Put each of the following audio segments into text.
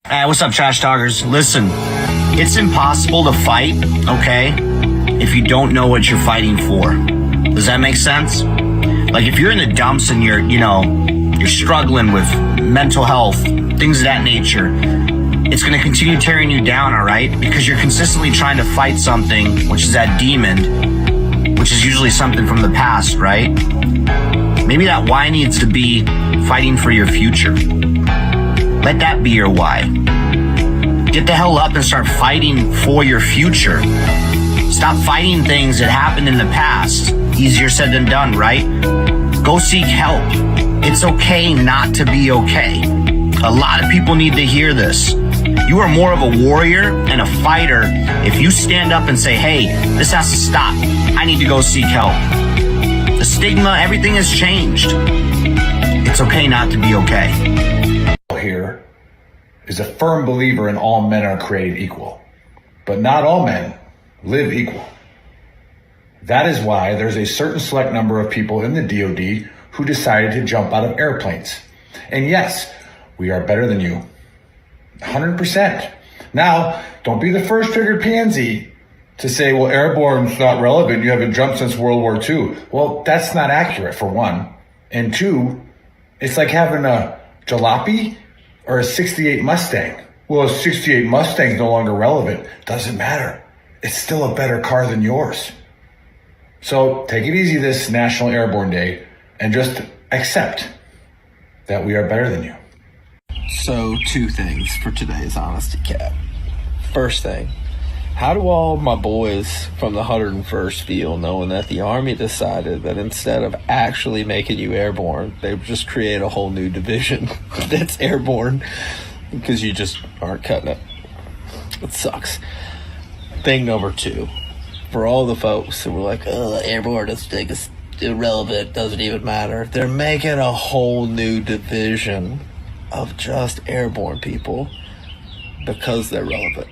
Hey, what's up, trash talkers? Listen, it's impossible to fight, okay, if you don't know what you're fighting for. Does that make sense? Like, if you're in the dumps and you're struggling with mental health, things of that nature, it's going to continue tearing you down, all right? Because you're consistently trying to fight something, which is that demon, which is usually something from the past, right? Maybe that why needs to be fighting for your future. Let that be your why. Get the hell up and start fighting for your future. Stop fighting things that happened in the past. Easier said than done, right? Go seek help. It's okay not to be okay. A lot of people need to hear this. You are more of a warrior and a fighter if you stand up and say, hey, this has to stop. I need to go seek help. The stigma, everything has changed. It's okay not to be okay. Here is a firm believer in all men are created equal, but not all men live equal. That is why there's a certain select number of people in the DoD who decided to jump out of airplanes. And yes, we are better than you. 100%. Now, don't be the first triggered pansy to say, well, airborne's not relevant. You haven't jumped since World War II. Well, that's not accurate, for one. And two, it's like having a jalopy or a 68 Mustang. Well, a 68 Mustang's no longer relevant. Doesn't matter. It's still a better car than yours. So take it easy this National Airborne Day and just accept that we are better than you. So, two things for today's Honesty Cap. First thing, how do all my boys from the 101st feel knowing that the Army decided that instead of actually making you airborne, they would just create a whole new division that's airborne because you just aren't cutting it? It sucks. Thing number two, for all the folks that were like, oh, airborne is irrelevant, doesn't even matter. They're making a whole new division of just airborne people because they're relevant.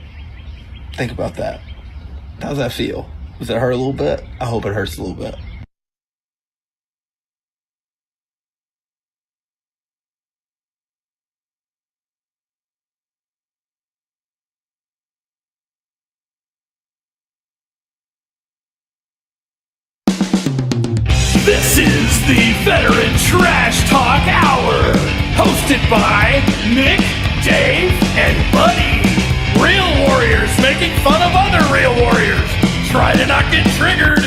Think about that. How's that feel? Does that hurt a little bit? I hope it hurts a little bit. This is the Veteran Trash Talk Hour, hosted by Nick, Dave, and Buddy. Real warriors making fun of other real warriors. Try to not get triggered.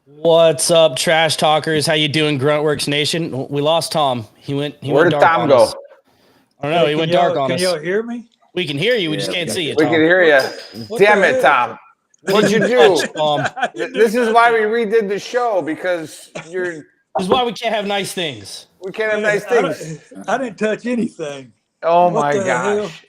What's up, trash talkers? How you doing, Gruntworks Nation? We lost Tom. He went. Where did dark Tom on go? us. I don't know. He went dark on us. Can y'all hear me? We can hear you. We just can't see you, We Tom. can hear you. Damn it, Tom. What'd you do? This is why we redid the show, because This is why we can't have nice things. we can't have nice things. I didn't touch anything. Oh What my the gosh.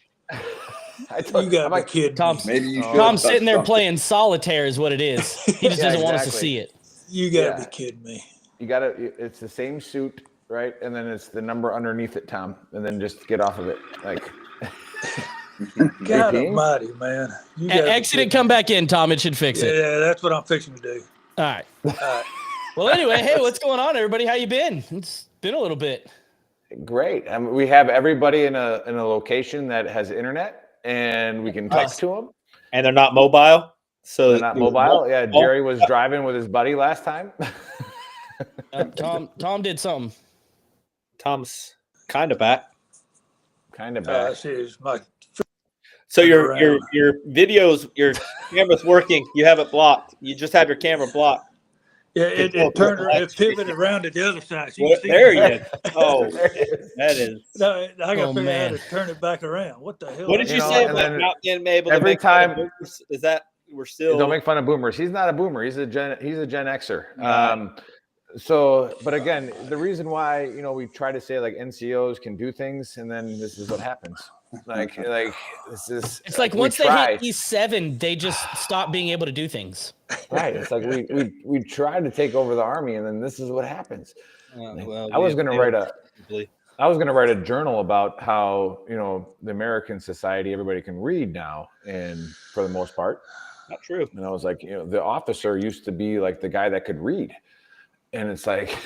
You got me kidding. Tom's, me. Maybe you should. Tom's sitting there playing solitaire is what it is. He just doesn't want us to exactly. see it. You got to be kidding me. You gotta, it's the same suit, right? And then it's the number underneath it, Tom. And then just get off of it. Like, God 18? almighty, man. You gotta be Exit and kidding come back in, Tom. It should fix me. it. Yeah, that's what I'm fixing to do. All right. Well, anyway, hey, what's going on, everybody? How you been? It's been a little bit. great. We have everybody in a location that has internet, and we can text to them. And they're not mobile. So They're not mobile. Yeah, Jerry was driving with his buddy last time. Tom did something. Tom's kind of back. Kind of bad. So your videos, your camera's working. You have it blocked. You just have your camera blocked. Yeah, it turned, it pivoted around to the other side. So you can see There it. you go. Oh, that is. No, I got to figure man. out how to turn it back around. What the hell? What did you say about not being able to every make fun of time- boomers? Is that we're still? Don't make fun of boomers. He's not a boomer. He's a Gen Xer. Right. So, but again, the reason why, we try to say like NCOs can do things, and then this is what happens. Like this is. It's like once they hit E7, they just stop being able to do things. Right. It's like we try to take over the Army, and then this is what happens. I was going to write a journal about how, the American society, everybody can read now, and for the most part, Not true. And I was like, the officer used to be like the guy that could read. And it's like,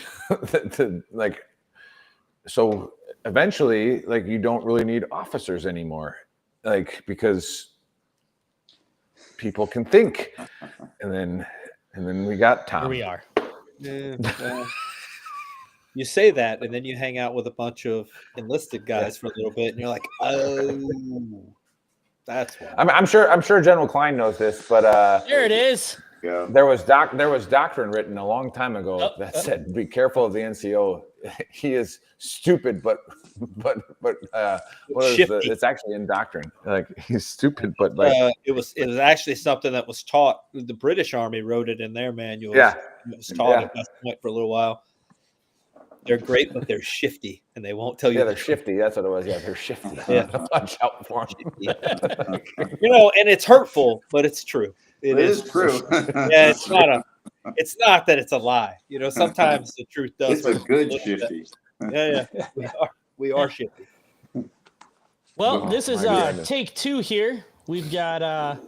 so eventually, like, you don't really need officers anymore, like, because people can think. And then we got Tom. Here we are. You say that, and then you hang out with a bunch of enlisted guys for a little bit, and you're like, oh, that's why. I'm sure General Klein knows this, but There it is. Yeah. there was doctrine written a long time ago that said, "Be careful of the NCO. He is stupid, but it's actually in doctrine. Like, he's stupid, but like it was actually something that was taught. The British Army wrote it in their manuals. Yeah. It was taught at West Point for a little while. They're great, but they're shifty, and they won't tell you. Yeah, they're shifty. That's what it was. Yeah, they're shifty. Yeah. Watch out for them. And it's hurtful, but it's true. It is true. Yeah, it's not that it's a lie. Sometimes the truth does. It's a good shifty. Yeah, we are shifty. Well, this is take 2 here. We've got a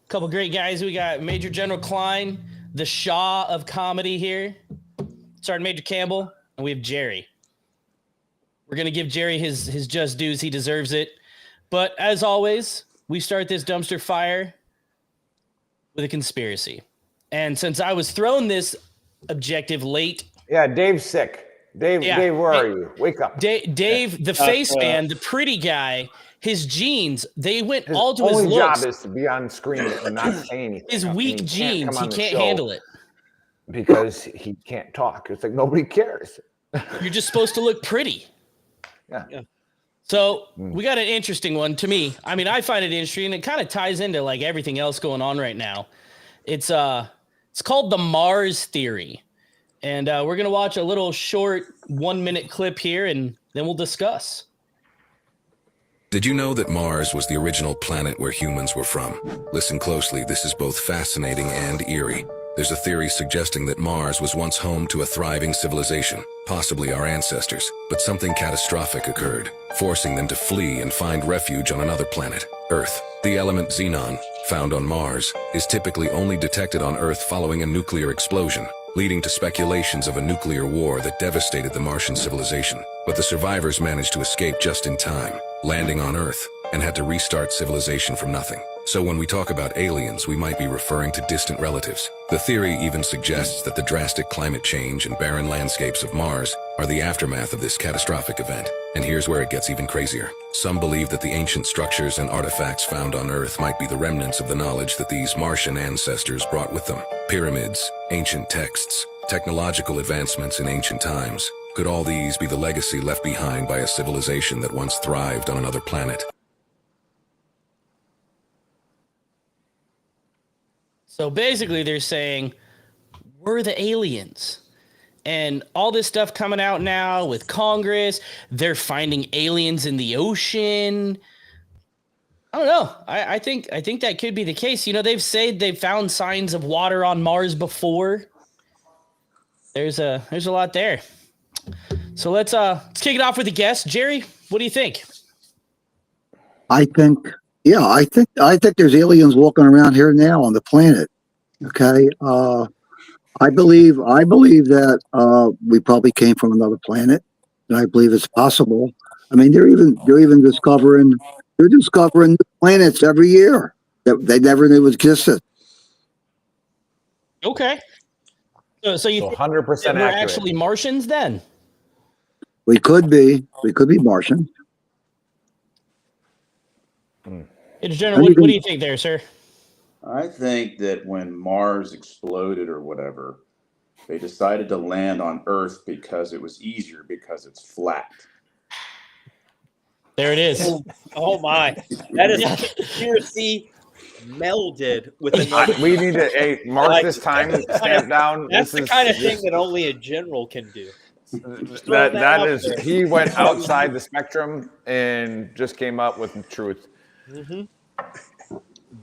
couple great guys. We got Major General Klein, the Shaw of comedy here. Sergeant Major Campbell, and we have Jerry. We're going to give Jerry his just dues. He deserves it. But as always, we start this dumpster fire with a conspiracy. And since I was thrown this objective late. Yeah, Dave's sick. Dave, where are you? Wake up. Dave, the face man, the pretty guy, his genes, they went all to his only looks. job is to be on screen and not say anything. His weak genes, he can't handle it. Because he can't talk. It's like nobody cares. You're just supposed to look pretty. Yeah. So we got an interesting one to me. I mean, I find it interesting, and it kind of ties into like everything else going on right now. It's called the Mars theory. And we're going to watch a little short 1-minute clip here, and then we'll discuss. Did you know that Mars was the original planet where humans were from? Listen closely, this is both fascinating and eerie. There's a theory suggesting that Mars was once home to a thriving civilization, possibly our ancestors, but something catastrophic occurred, forcing them to flee and find refuge on another planet, Earth. The element xenon, found on Mars, is typically only detected on Earth following a nuclear explosion, leading to speculations of a nuclear war that devastated the Martian civilization. But the survivors managed to escape just in time, landing on Earth, and had to restart civilization from nothing. So when we talk about aliens, we might be referring to distant relatives. The theory even suggests that the drastic climate change and barren landscapes of Mars are the aftermath of this catastrophic event. And here's where it gets even crazier. Some believe that the ancient structures and artifacts found on Earth might be the remnants of the knowledge that these Martian ancestors brought with them. Pyramids, ancient texts, technological advancements in ancient times. Could all these be the legacy left behind by a civilization that once thrived on another planet? So basically they're saying we're the aliens. And all this stuff coming out now with Congress, they're finding aliens in the ocean. I don't know. I think that could be the case. They've said they've found signs of water on Mars before. There's a lot there. So let's kick it off with the guest. Jerry, what do you think? I think there's aliens walking around here now on the planet. Okay. I believe that we probably came from another planet, and I believe it's possible. I mean, they're discovering new planets every year that they never knew existed. Okay. So you think 100% we're accurate. actually Martians then? We could be Martian. General, what do you think there, sir? I think that when Mars exploded or whatever, they decided to land on Earth because it was easier because it's flat. There it is. Oh my. That is conspiracy melded with another. We need to mark this time, stamp down. That's the kind of thing that only a general can do. That is, he went outside the spectrum and just came up with truth. Mm-hmm.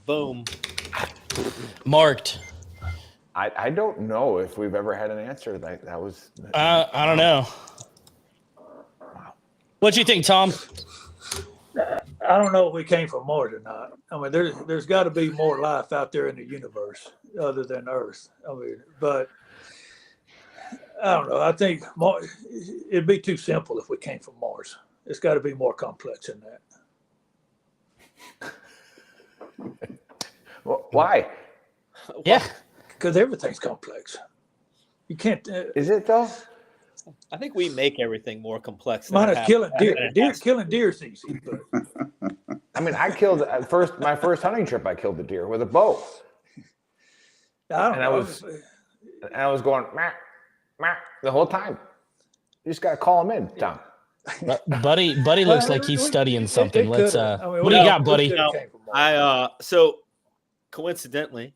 Boom. Marked. I don't know if we've ever had an answer that was. I don't know. What do you think, Tom? I don't know if we came from Mars or not. I mean, there's got to be more life out there in the universe other than Earth. I mean, but I don't know. I think it'd be too simple if we came from Mars. It's got to be more complex than that. Well, why? Yeah. Because everything's complex. You can't. Is it though? I think we make everything more complex. Mine is killing deer. Killing deer is easy, but I mean, I killed my first hunting trip. I killed a deer with a bow. I was going meh, meh, the whole time. You just gotta call him in, Tom. Buddy looks like he's studying something. Let's what do you got, buddy? So coincidentally,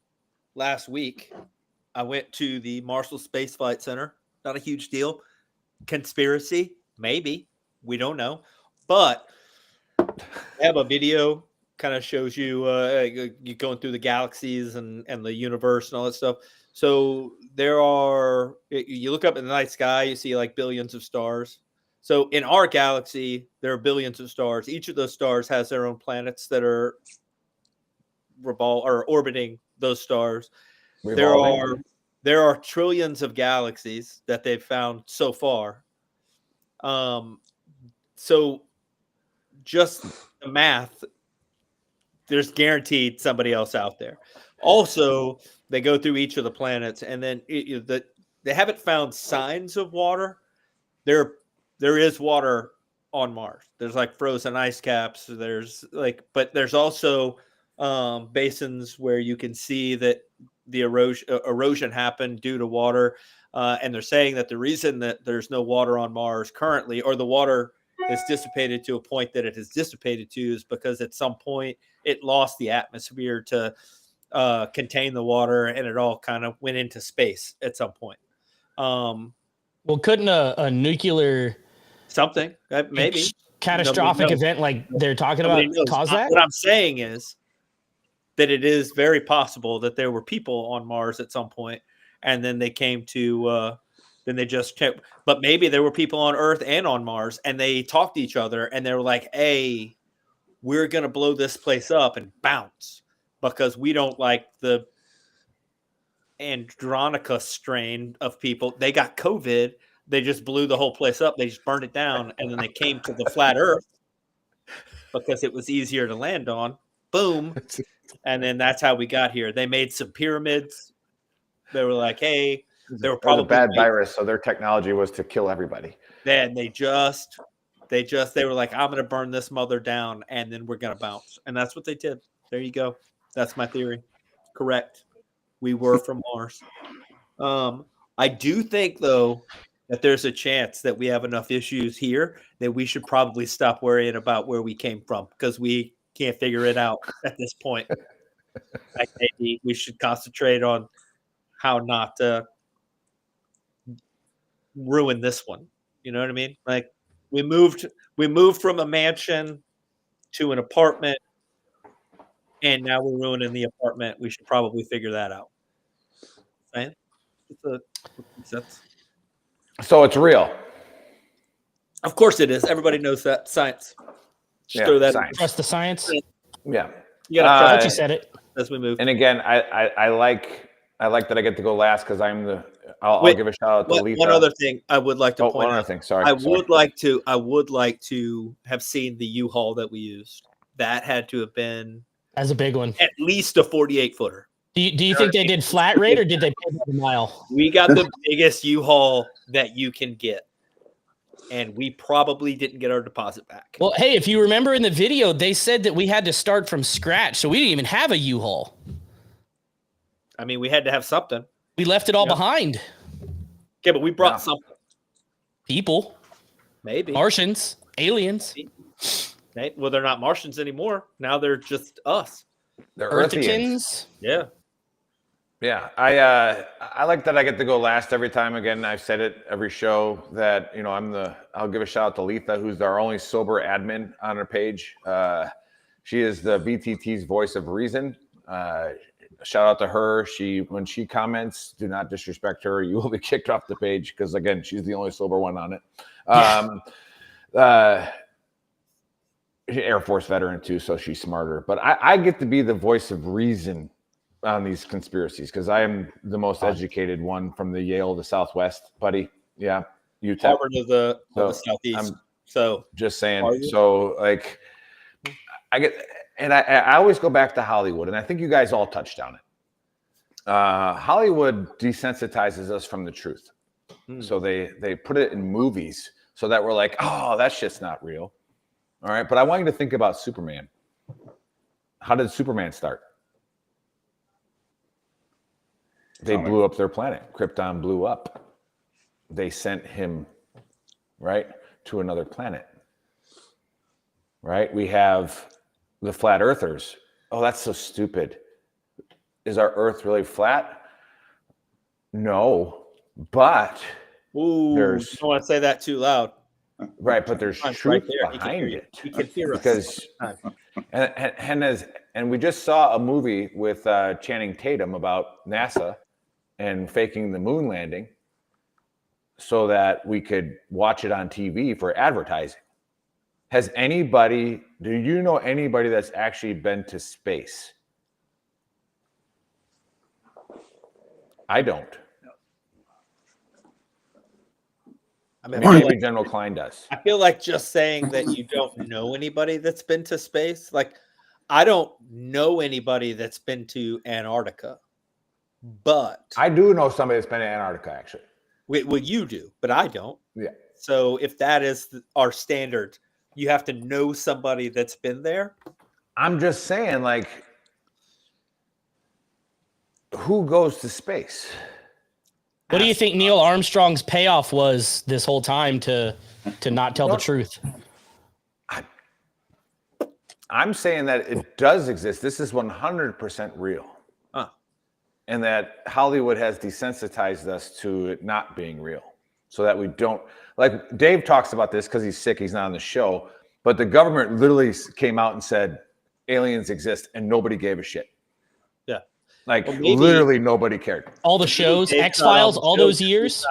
last week I went to the Marshall Space Flight Center. Not a huge deal. Conspiracy, maybe. We don't know. But I have a video kind of shows you you going through the galaxies and the universe and all that stuff. So you look up in the night sky, you see like billions of stars. So in our galaxy, there are billions of stars. Each of those stars has their own planets that are orbiting those stars. Revolving. There are trillions of galaxies that they've found so far. So just the math, there's guaranteed somebody else out there. Also, they go through each of the planets, and then they haven't found signs of water. There is water on Mars. There's like frozen ice caps. But there's also basins where you can see that the erosion happened due to water. And they're saying that the reason that there's no water on Mars currently, or the water has dissipated to a point that it has dissipated to, is because at some point it lost the atmosphere to contain the water, and it all kind of went into space at some point. Well, couldn't a nuclear something maybe catastrophic event like they're talking about cause that? What I'm saying is that it is very possible that there were people on Mars at some point, and then they came to then they just kept, but maybe there were people on Earth and on Mars, and they talked to each other, and they were like, hey, we're going to blow this place up and bounce because we don't like the Andronica strain of people. They got COVID. They just blew the whole place up. They just burned it down. And then they came to the flat Earth because it was easier to land on. Boom. And then that's how we got here. They made some pyramids. They were like, hey, they were probably a bad virus. So their technology was to kill everybody. Then they were like, I'm going to burn this mother down, and then we're going to bounce. And that's what they did. There you go. That's my theory. Correct. We were from Mars. I do think, though, that there's a chance that we have enough issues here that we should probably stop worrying about where we came from, because we can't figure it out at this point. Like, maybe we should concentrate on how not to ruin this one. You know what I mean? Like, we moved from a mansion to an apartment, and now we're ruining the apartment. We should probably figure that out. Right? So it's real. Of course it is. Everybody knows that. Science. Just throw that science. Trust the science. Yeah. You gotta trust you said it. As we move. And again, I like that I get to go last because I'll give a shout out to Letha. One other thing I would like to point one out. other thing. Sorry. I would like to have seen the U-Haul that we used. That had to have been as a big one. At least a 48-footer. Do you think they did flat rate or did they pay by the mile? We got the biggest U-Haul that you can get. And we probably didn't get our deposit back. Well, hey, if you remember in the video, they said that we had to start from scratch. So we didn't even have a U-Haul. I mean, we had to have something. We left it all behind. Okay, but we brought something. People. Maybe. Martians. Aliens. Well, they're not Martians anymore. Now they're just us. They're Earthicans. Yeah. Yeah. I like that I get to go last every time. Again, I've said it every show that, I'll give a shout out to Letha, who's our only sober admin on her page. She is the VTT's voice of reason. Shout out to her. When she comments, do not disrespect her. You will be kicked off the page because, again, she's the only sober one on it. Air Force veteran too, so she's smarter. But I get to be the voice of reason on these conspiracies because I am the most educated one from the Yale, the Southwest, buddy. Yeah, UTEP. Harvard of the Southeast. So just saying. So like, I get, and I always go back to Hollywood, and I think you guys all touched on it. Hollywood desensitizes us from the truth. So they put it in movies so that we're like, oh, that shit's not real. All right, but I want you to think about Superman. How did Superman start? They blew up their planet. Krypton blew up. They sent him, right, to another planet. Right? We have the flat earthers. Oh, that's so stupid. Is our Earth really flat? No, but there's. You don't want to say that too loud. Right, but there's truth right there. behind it. He can hear us. Because, and we just saw a movie with Channing Tatum about NASA and faking the moon landing so that we could watch it on TV for advertising. Do you know anybody that's actually been to space? I don't. I mean, maybe General Klein does. I feel like just saying that you don't know anybody that's been to space. Like, I don't know anybody that's been to Antarctica, but I do know somebody that's been to Antarctica, actually. Well, you do, but I don't. Yeah. So if that is our standard, you have to know somebody that's been there. I'm just saying, like, who goes to space? What do you think Neil Armstrong's payoff was this whole time to not tell the truth? I'm saying that it does exist. This is 100% real. And that Hollywood has desensitized us to it not being real so that we don't. Like, Dave talks about this because he's sick. He's not on the show. But the government literally came out and said aliens exist and nobody gave a shit. Yeah. Like, literally nobody cared. All the shows, X-Files, all those years.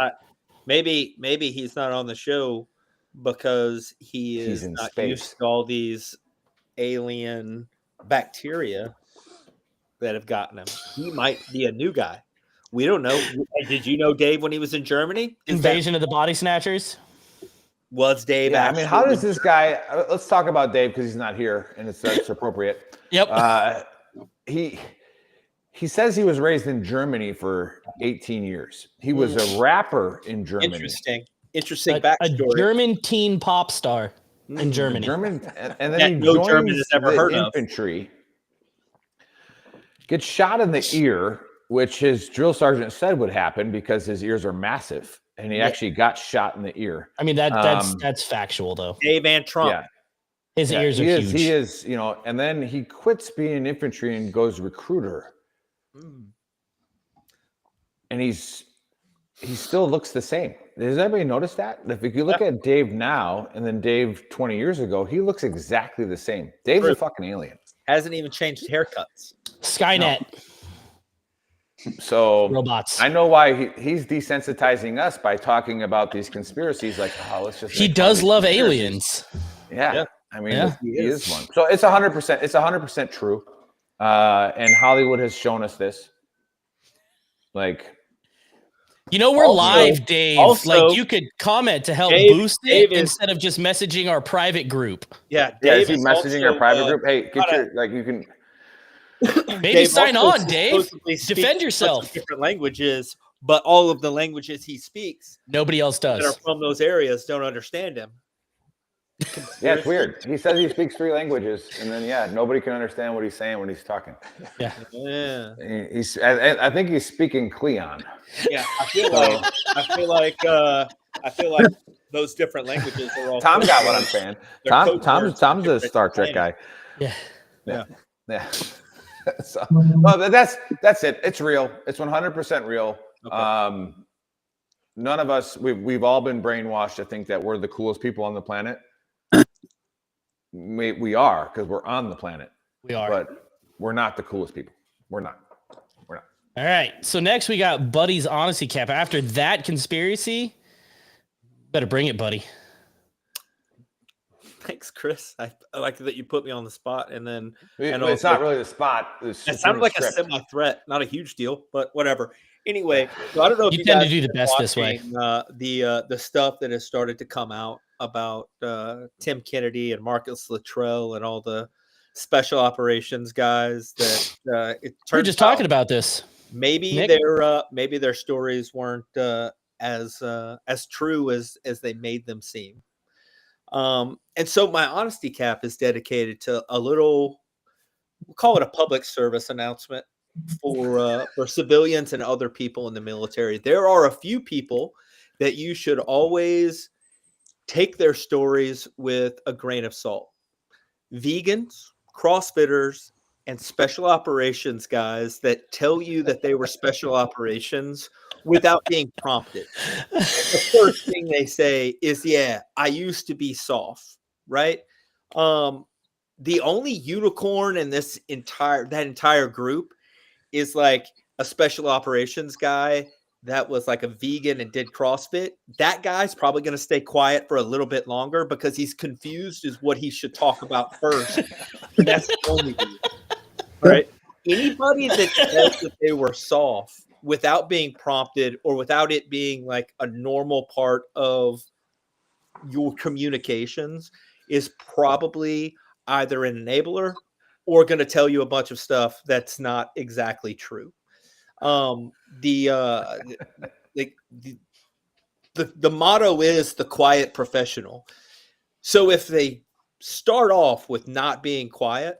Maybe he's not on the show because he's in not space. used to all these alien bacteria that have gotten him. He might be a new guy. We don't know. Did you know Dave when he was in Germany? Invasion of the Body Snatchers? Was Dave? Yeah, I mean, how does this guy? Let's talk about Dave because he's not here, and it's appropriate. Yep. He says he was raised in Germany for 18 years. He was a rapper in Germany. Interesting backstory. A German teen pop star in Germany. And then he joins the infantry. Gets shot in the ear, which his drill sergeant said would happen because his ears are massive, and he actually got shot in the ear. I mean, that's factual though. Dave and Trump. Yeah. His ears are huge. He is, and then he quits being infantry and goes recruiter. And he still looks the same. Does anybody notice that? If you look at Dave now and then Dave 20 years ago, he looks exactly the same. Dave's a fucking alien. Hasn't even changed haircuts. Skynet. No. So robots. I know why he's desensitizing us by talking about these conspiracies. Like, let's just. He does love aliens. Yeah. I mean, he is one. So it's 100%. It's 100% true. And Hollywood has shown us this. Like, we're live, Dave. Like, you could comment to help boost it instead of just messaging our private group. Yeah, Dave is messaging our private group. Hey, you can maybe sign on, Dave. Defend yourself. Different languages, but all of the languages he speaks, nobody else does. That are from those areas don't understand him. Yeah, it's weird. He says he speaks 3 languages, and then nobody can understand what he's saying when he's talking. Yeah. I think he's speaking Cleon. Yeah, I feel like those different languages are all. Tom got what I'm saying. Tom's a Star Trek guy. Yeah. So, well, that's it. It's real. It's 100% real. Okay. None of us. We've all been brainwashed to think that we're the coolest people on the planet. We are because we're on the planet. We are, but we're not the coolest people. We're not. All right. So next we got Buddy's honesty cap. After that conspiracy, better bring it, Buddy. Thanks. Thanks, Chris. I like that you put me on the spot, and then It's also, not really the spot. it sounded like a semi-threat, not a huge deal, but whatever. Anyway, so I don't know if You you tend guys to do the have been best this way. watching the stuff that has started to come out about Tim Kennedy and Marcus Luttrell and all the special operations guys. That it turns We're just out talking about this. maybe Nick? their stories weren't as true as they made them seem. And so my honesty cap is dedicated to a little, we'll call it a public service announcement for civilians and other people in the military. There are a few people that you should always take their stories with a grain of salt. Vegans, CrossFitters, and special operations guys that tell you that they were special operations without being prompted. The first thing they say is, yeah, I used to be soft, right? The only unicorn in that entire group is like a special operations guy that was like a vegan and did CrossFit. That guy's probably going to stay quiet for a little bit longer because he's confused as what he should talk about first. And that's the only reason. Right? Anybody that says that they were soft without being prompted or without it being like a normal part of your communications is probably either an enabler or going to tell you a bunch of stuff that's not exactly true. The motto is the quiet professional. So if they start off with not being quiet,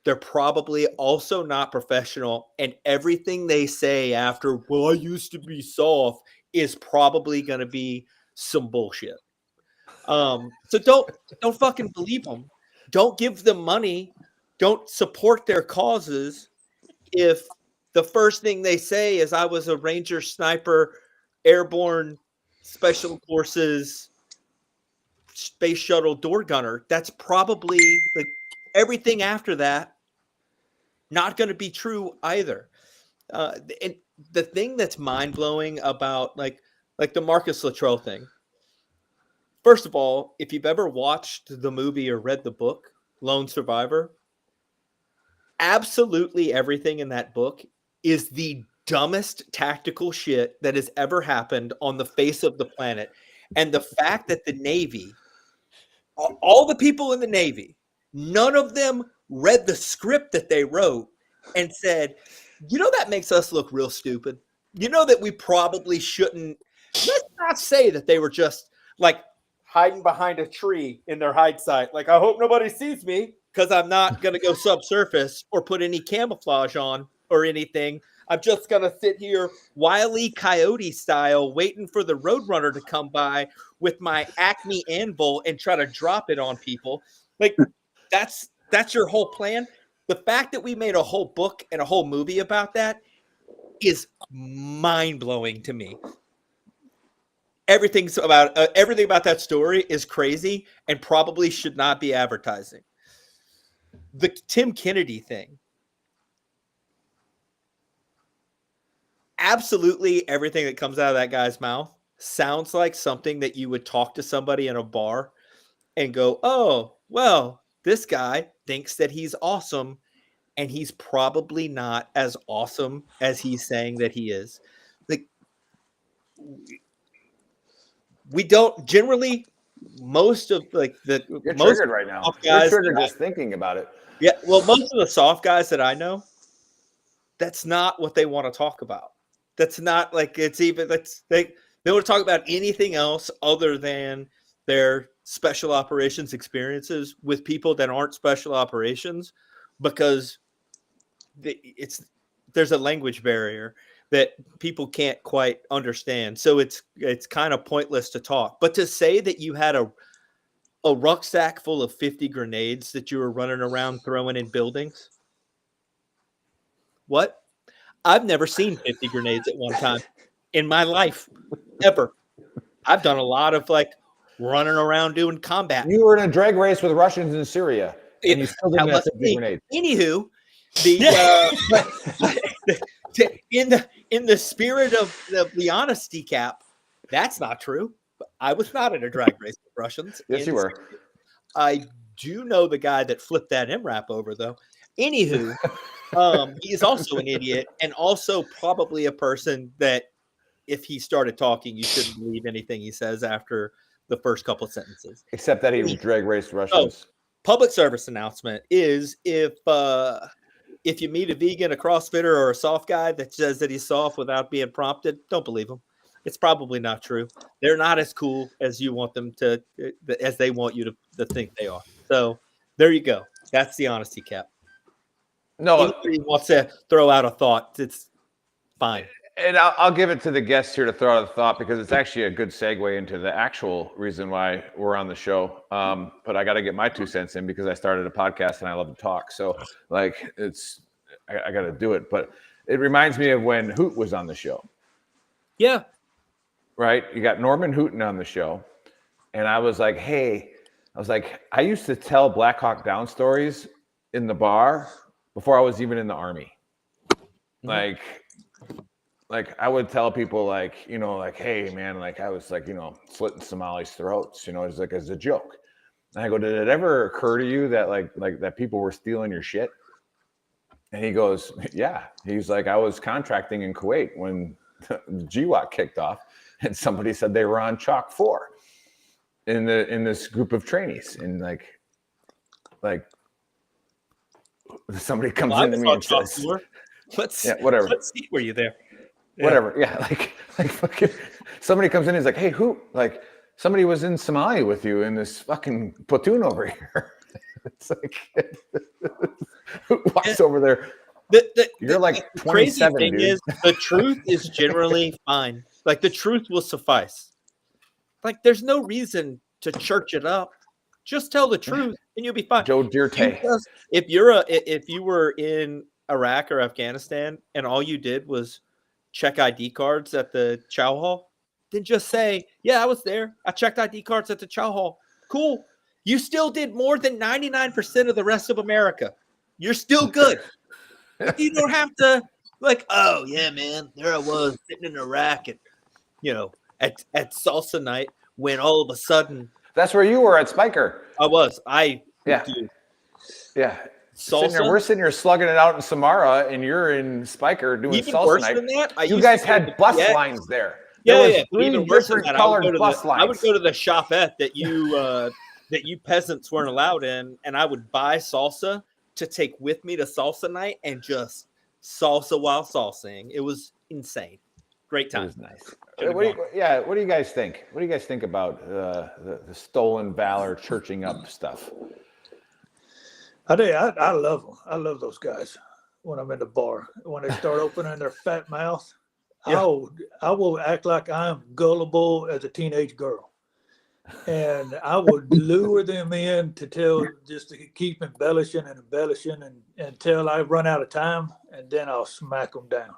they're probably also not professional. And everything they say after, well, I used to be soft, is probably going to be some bullshit. So don't fucking believe them. Don't give them money. Don't support their causes if the first thing they say is I was a Ranger Sniper, Airborne Special Forces, Space Shuttle door gunner. That's probably everything after that not going to be true either. And the thing that's mind-blowing about like the Marcus Luttrell thing, first of all, if you've ever watched the movie or read the book, Lone Survivor, absolutely everything in that book is the dumbest tactical shit that has ever happened on the face of the planet. And the fact that the Navy, all the people in the Navy, none of them read the script that they wrote and said, you know, that makes us look real stupid. You know that we probably shouldn't. Let's not say that they were just like hiding behind a tree in their hide site. Like, I hope nobody sees me because I'm not going to go subsurface or put any camouflage on or anything. I'm just going to sit here Wile E. Coyote style waiting for the Roadrunner to come by with my Acme anvil and try to drop it on people. Like, that's your whole plan. The fact that we made a whole book and a whole movie about that is mind-blowing to me. Everything about that story is crazy and probably should not be advertising. The Tim Kennedy thing. Absolutely everything that comes out of that guy's mouth sounds like something that you would talk to somebody in a bar and go, oh, well, this guy thinks that he's awesome, and he's probably not as awesome as he's saying that he is. Like, we don't generally, most of like the You're most triggered right now. Guys, You're triggered just thinking about it. Yeah, well, most of the soft guys that I know, that's not what they want to talk about. That's not like it's even they want to talk about anything else other than their special operations experiences with people that aren't special operations, because there's a language barrier that people can't quite understand. So it's kind of pointless to talk. But to say that you had a rucksack full of 50 grenades that you were running around throwing in buildings. What? I've never seen 50 grenades at one time in my life, ever. I've done a lot of like running around doing combat. You were in a drag race with Russians in Syria, and you still didn't have 50 grenades. Anywho, in the spirit of the honesty cap, that's not true. I was not in a drag race with Russians. Yes, you were. I do know the guy that flipped that MRAP over, though. Anywho, he is also an idiot and also probably a person that if he started talking, you shouldn't believe anything he says after the first couple of sentences. Except that he drag raced Russians. Public service announcement is if you meet a vegan, a CrossFitter, or a soft guy that says that he's soft without being prompted, don't believe him. It's probably not true. They're not as cool as you want them to, as they want you to think they are. So there you go. That's the honesty cap. No, anybody wants to throw out a thought, it's fine. And I'll give it to the guests here to throw out a thought because it's actually a good segue into the actual reason why we're on the show. But I got to get my 2 cents in because I started a podcast and I love to talk. So like I got to do it. But it reminds me of when Hoot was on the show. Yeah. Right. You got Norman Hooten on the show. And I was like, hey, I used to tell Black Hawk Down stories in the bar before I was even in the Army. Mm-hmm. Like I would tell people like, hey man, like I was like, slitting Somalis' throats, it's like as a joke. And I go, did it ever occur to you that like that people were stealing your shit? And he goes, yeah. He's like, I was contracting in Kuwait when the GWAT kicked off and somebody said they were on Chalk 4 in this group of trainees. And like somebody comes in to me and says, whatever. Let's see, were you there? Yeah. Whatever. Yeah. Like fucking somebody comes in and is like, hey, who? Like somebody was in Somalia with you in this fucking platoon over here. It's like who walks over there? You're like 27, crazy thing dude. Is the truth is generally fine. Like the truth will suffice. Like there's no reason to church it up. Just tell the truth and you'll be fine. Joe Dirte. If you were in Iraq or Afghanistan and all you did was check ID cards at the chow hall, then just say, yeah, I was there. I checked ID cards at the chow hall. Cool. You still did more than 99% of the rest of America. You're still good. You don't have to like, oh yeah, man, there I was sitting in Iraq and at salsa night when all of a sudden that's where you were at Spiker. I was. Yeah. Salsa? We're sitting here slugging it out in Samara, and you're in Spiker doing even salsa worse night. Than that, you guys had bus lines there. Yeah. Even worse than that, colored bus lines. I would go to the shopette that you peasants weren't allowed in, and I would buy salsa to take with me to salsa night and just salsa while salsaing. It was insane. Great time. It was nice. What do you guys think? What do you guys think about the stolen valor churching up stuff? I love them. I love those guys when I'm in the bar. When they start opening their fat mouth, I will act like I'm gullible as a teenage girl. And I would lure them in just to keep embellishing until I run out of time, and then I'll smack them down.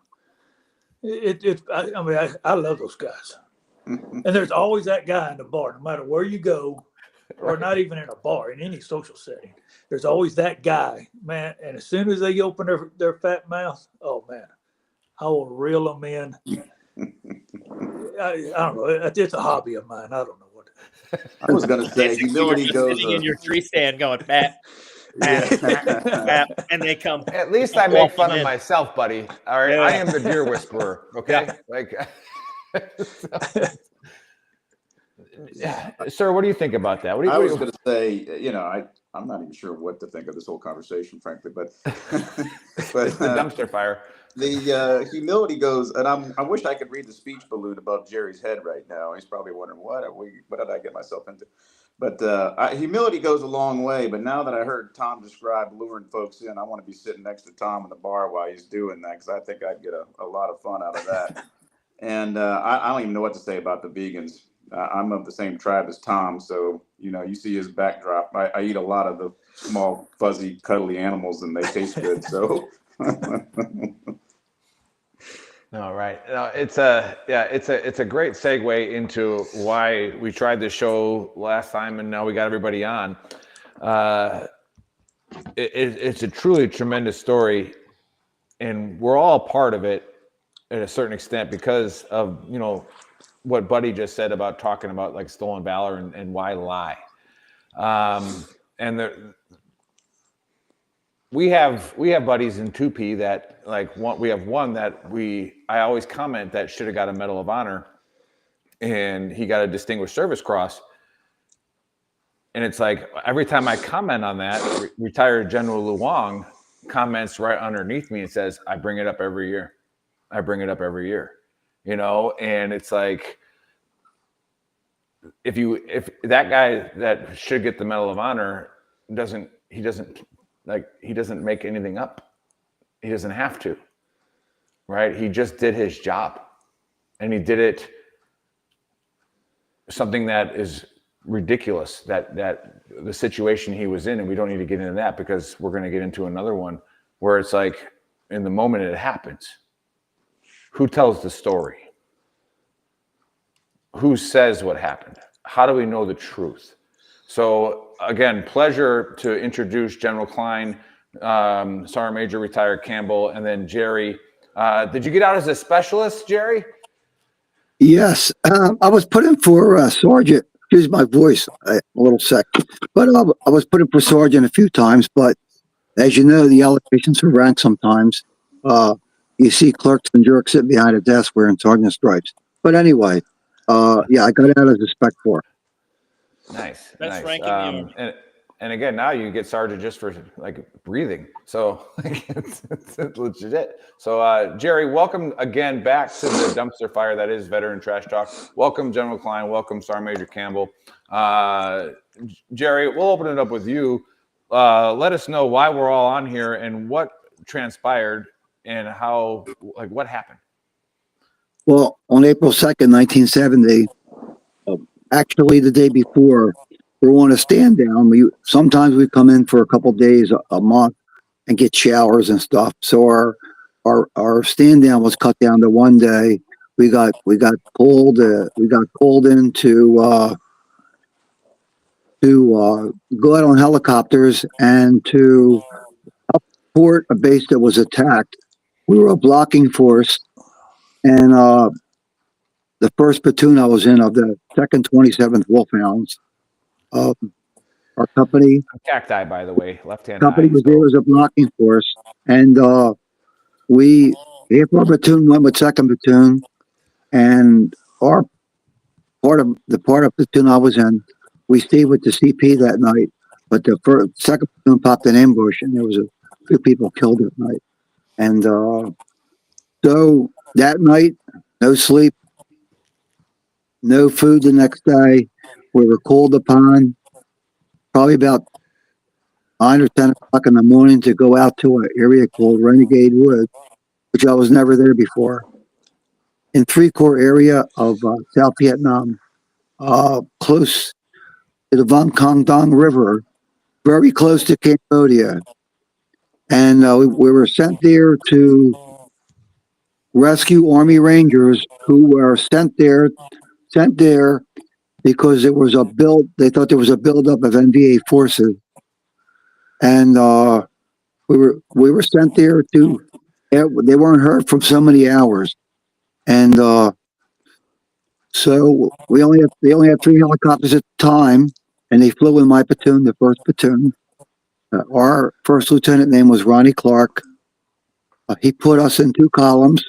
I love those guys. And there's always that guy in the bar, no matter where you go, or not even in a bar, in any social setting. There's always that guy, man. And as soon as they open their fat mouth, oh man, I will reel them in. I don't know. It's a hobby of mine. I don't know what. I was going to say, humility goes. Sitting in your tree stand going, Pat. And they come. At least I make fun of myself, buddy. All right, I am the deer whisperer. Okay, Sir, what do you think about that? I was going to say, I'm not even sure what to think of this whole conversation, frankly, but the dumpster fire. The humility goes, and I wish I could read the speech balloon above Jerry's head right now. He's probably wondering what did I get myself into? But humility goes a long way. But now that I heard Tom describe luring folks in, I want to be sitting next to Tom in the bar while he's doing that because I think I'd get a lot of fun out of that. And I don't even know what to say about the vegans. I'm of the same tribe as Tom, so you see his backdrop. I eat a lot of the small, fuzzy, cuddly animals, and they taste good. So. All right. No, it's a great segue into why we tried this show last time, and now we got everybody on. It's a truly tremendous story, and we're all part of it at a certain extent because of what Buddy just said about talking about like stolen valor and why lie. and we have buddies in 2P that we have one that I always comment that should have got a Medal of Honor, and he got a Distinguished Service Cross. And it's like every time I comment on that, retired General Luong comments right underneath me and says, "I bring it up every year. I bring it up every year." And it's like if that guy that should get the Medal of Honor doesn't make anything up. He doesn't have to, right? He just did his job, and he did it something that is ridiculous, that the situation he was in, and we don't need to get into that because we're going to get into another one where it's like in the moment it happens. Who tells the story? Who says what happened? How do we know the truth? So again, pleasure to introduce General Klein, Sergeant Major retired Campbell, and then Jerry. Did you get out as a specialist, Jerry? Yes, I was put in for sergeant. Excuse my voice, I'm a little sick. But I was put in for sergeant a few times. But as you know, the allocations for rank sometimes. You see clerks and jerks sitting behind a desk wearing sergeant stripes. But anyway, yeah, I got out as a Spec 4. Nice. Best nice. rank in the Army. And again, now you get sergeant just for breathing. So it's legit. So Jerry, welcome again back to the dumpster fire that is Veteran Trash Talk. Welcome, General Klein. Welcome, Sergeant Major Campbell. Jerry, we'll open it up with you. Let us know why we're all on here and what transpired and how, what happened. Well, on April 2nd, 1970, actually the day before, we're on a stand down. Sometimes we come in for a couple days, a month, and get showers and stuff. So our stand down was cut down to one day. We got pulled. We got called in to go out on helicopters and to support a base that was attacked. We were a blocking force, and the first platoon I was in of the 2nd 27th Wolfhounds. Our company, Cacti, by the way, left-hand company eye, was so. there as a blocking force, and half our platoon went with 2nd platoon, and our part of platoon I was in, we stayed with the CP that night, but the 2nd platoon popped an ambush, and there was a few people killed that night, and so that night, no sleep, no food the next day. We were called upon probably about 9 or 10 o'clock in the morning to go out to an area called Renegade Wood, which I was never there before. In Three Corps area of South Vietnam, close to the Vang Cong Dong River, very close to Cambodia. And we were sent there to rescue Army Rangers who were sent there because there was they thought there was a buildup of NVA forces. And we were sent there they weren't heard from so many hours. And so they only had 3 helicopters at the time, and they flew in my platoon, the 1st platoon. Our first lieutenant name was Ronnie Clark. He put us in 2 columns,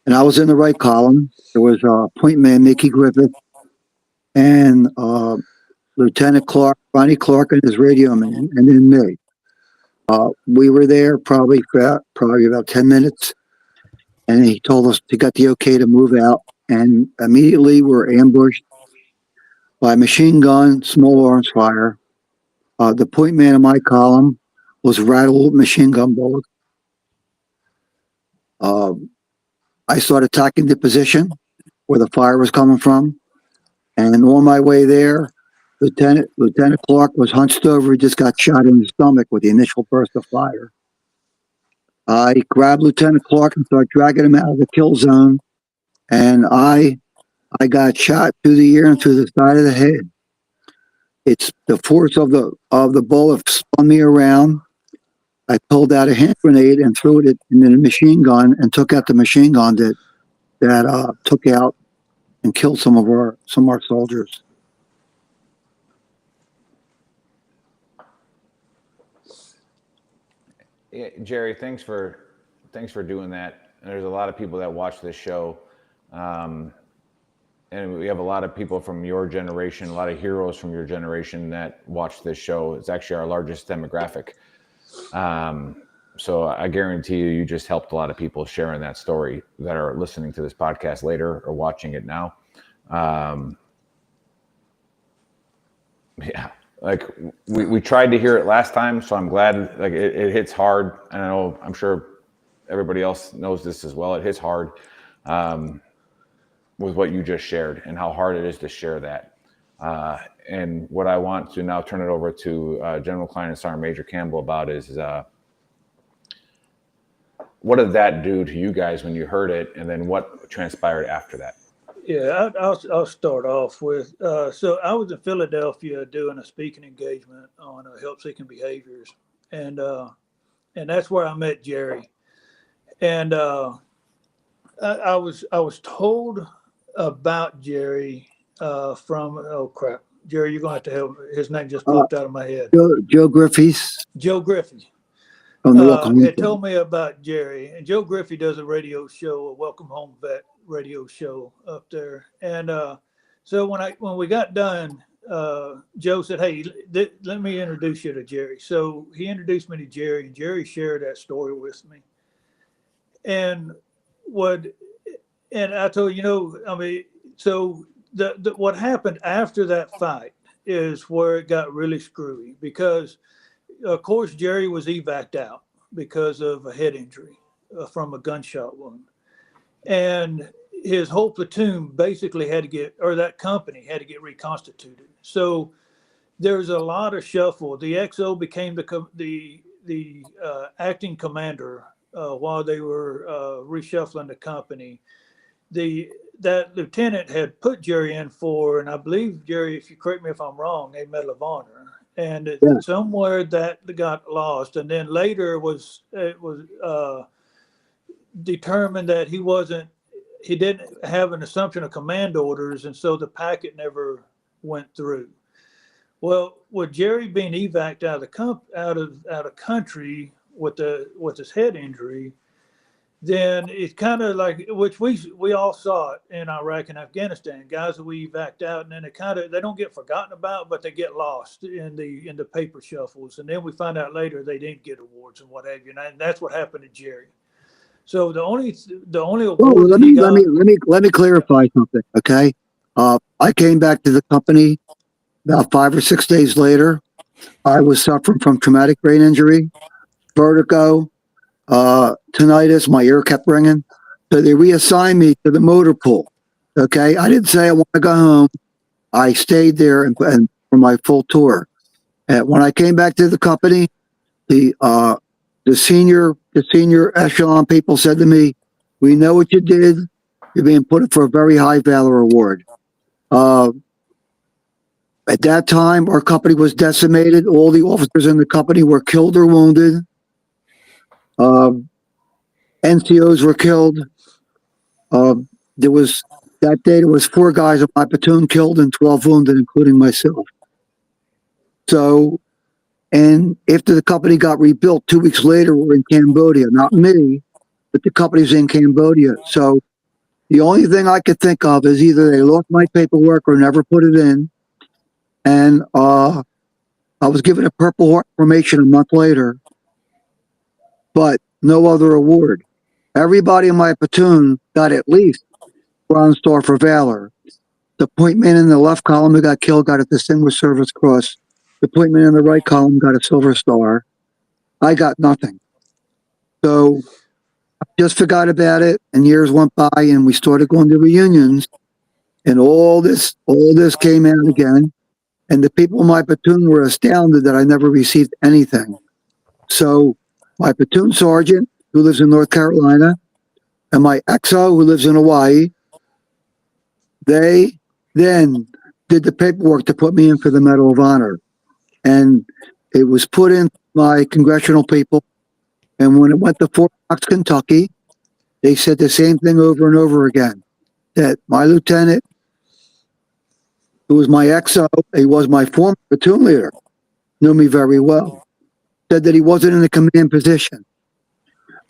and I was in the right column. There was point man Mickey Griffith and Lieutenant Clark, Ronnie Clark, and his radio man, and then me. We were there probably about 10 minutes, and he told us he got the okay to move out, and immediately we're ambushed by machine gun, small arms fire. The point man in my column was rattled with machine gun bullets. I started attacking the position where the fire was coming from, and on my way there, Lieutenant Clark was hunched over. He just got shot in the stomach with the initial burst of fire. I grabbed Lieutenant Clark and started dragging him out of the kill zone, and I got shot through the ear and through the side of the head. It's the force of the bullet spun me around. I pulled out a hand grenade and threw it in the machine gun and took out the machine gun that took out and killed some of our soldiers. Yeah, Jerry, thanks for doing that. And there's a lot of people that watch this show, and we have a lot of people from your generation, a lot of heroes from your generation that watch this show. It's actually our largest demographic. So I guarantee you just helped a lot of people sharing that story that are listening to this podcast later or watching it now. Yeah, like we tried to hear it last time, so I'm glad. Like it hits hard, and I'm sure everybody else knows this as well. It hits hard with what you just shared and how hard it is to share that. And what I want to now turn it over to General Klein and Sergeant Major Campbell about is what did that do to you guys when you heard it, and then what transpired after that? Yeah, I'll start off with. So I was in Philadelphia doing a speaking engagement on help-seeking behaviors, and that's where I met Jerry. And I was told about Jerry from Jerry, you're going to have to help. His name just popped out of my head. Joe Griffiths. Joe Griffey. From the Welcome Home had told me about Jerry, and Joe Griffey does a radio show, a Welcome Home Vet radio show up there. And so when we got done, Joe said, "Hey, let me introduce you to Jerry." So he introduced me to Jerry, and Jerry shared that story with me. And I told so what happened after that fight is where it got really screwy, because of course Jerry was evac'd out because of a head injury from a gunshot wound, and his whole platoon basically that company had to get reconstituted. So there's a lot of shuffle. The XO became the acting commander while they were reshuffling the company. That lieutenant had put Jerry in for, and I believe, Jerry, if you correct me if I'm wrong, a Medal of Honor, and somewhere that got lost, and then later it was determined that he didn't have an assumption of command orders, and so the packet never went through. Well, with Jerry being evac'd out of country with his head injury, then it's kind of like, which we all saw it in Iraq and Afghanistan, guys that we evac'd out, and then they don't get forgotten about, but they get lost in the paper shuffles, and then we find out later they didn't get awards and what have you, and that's what happened to Jerry. So the only award let me clarify something, okay? I came back to the company about 5 or 6 days later. I was suffering from traumatic brain injury, vertigo, tinnitus. My ear kept ringing, so they reassigned me to the motor pool. Okay, I didn't say I want to go home. I stayed there and for my full tour. And when I came back to the company, the senior echelon people said to me, "We know what you did. You're being put for a very high valor award." At that time, our company was decimated. All the officers in the company were killed or wounded. NCOs were killed. There was 4 guys in my platoon killed and 12 wounded, including myself. So, and after the company got rebuilt 2 weeks later, we're in Cambodia. Not me, but the company's in Cambodia. So the only thing I could think of is either they lost my paperwork or never put it in. And I was given a Purple Heart formation a month later, but no other award. Everybody in my platoon got at least Bronze Star for Valor. The point man in the left column who got killed got a Distinguished Service Cross. The point man in the right column got a Silver Star. I got nothing. So I just forgot about it, and years went by, and we started going to reunions, and all this came out again. And the people in my platoon were astounded that I never received anything. So my platoon sergeant, who lives in North Carolina, and my XO, who lives in Hawaii, they then did the paperwork to put me in for the Medal of Honor. And it was put in my congressional people. And when it went to Fort Knox, Kentucky, they said the same thing over and over again, that my lieutenant, who was my XO, he was my former platoon leader, knew me very well. said that he wasn't in a command position.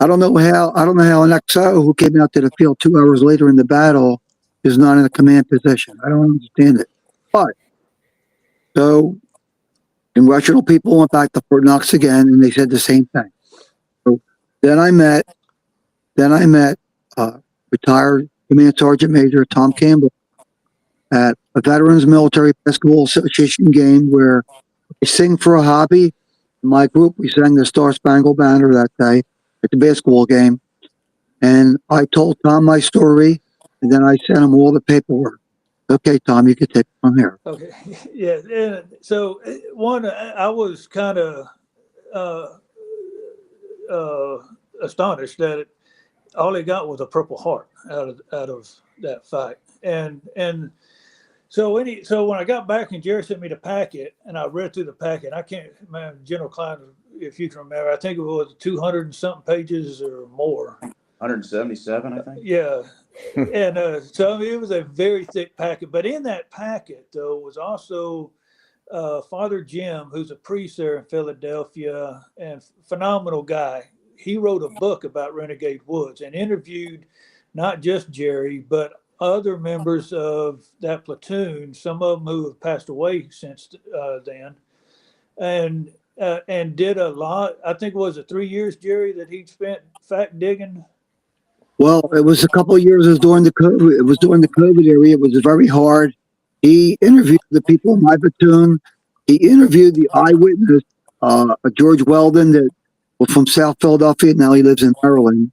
I don't know how an XO who came out to the field 2 hours later in the battle is not in a command position. I don't understand it. But so congressional people went back to Fort Knox again, and they said the same thing. So then I met retired Command Sergeant Major Tom Campbell at a Veterans Military Basketball Association game where we sing for a hobby. In my group, we sang the Star Spangled Banner that day at the basketball game. And I told Tom my story, and then I sent him all the paperwork. Okay, Tom, you can take it from here. Okay. Yeah. And so one, I was kind of astonished that all he got was a Purple Heart out of that fight. And so when I got back and Jerry sent me the packet and I read through the packet, I can't remember, General Klein, if you can remember, I think it was 200 and something pages or more. 177, I think. Yeah. And so I mean, it was a very thick packet. But in that packet, though, was also Father Jim, who's a priest there in Philadelphia and phenomenal guy. He wrote a book about Renegade Woods and interviewed not just Jerry, but other members of that platoon, some of them who have passed away since then, and did a lot. I think it was 3 years, Jerry, that he spent fact digging. Well, it was a couple of years. It was during the COVID area. It was very hard. He interviewed the people in my platoon. He interviewed the eyewitness, George Weldon, that was from South Philadelphia. Now he lives in Maryland.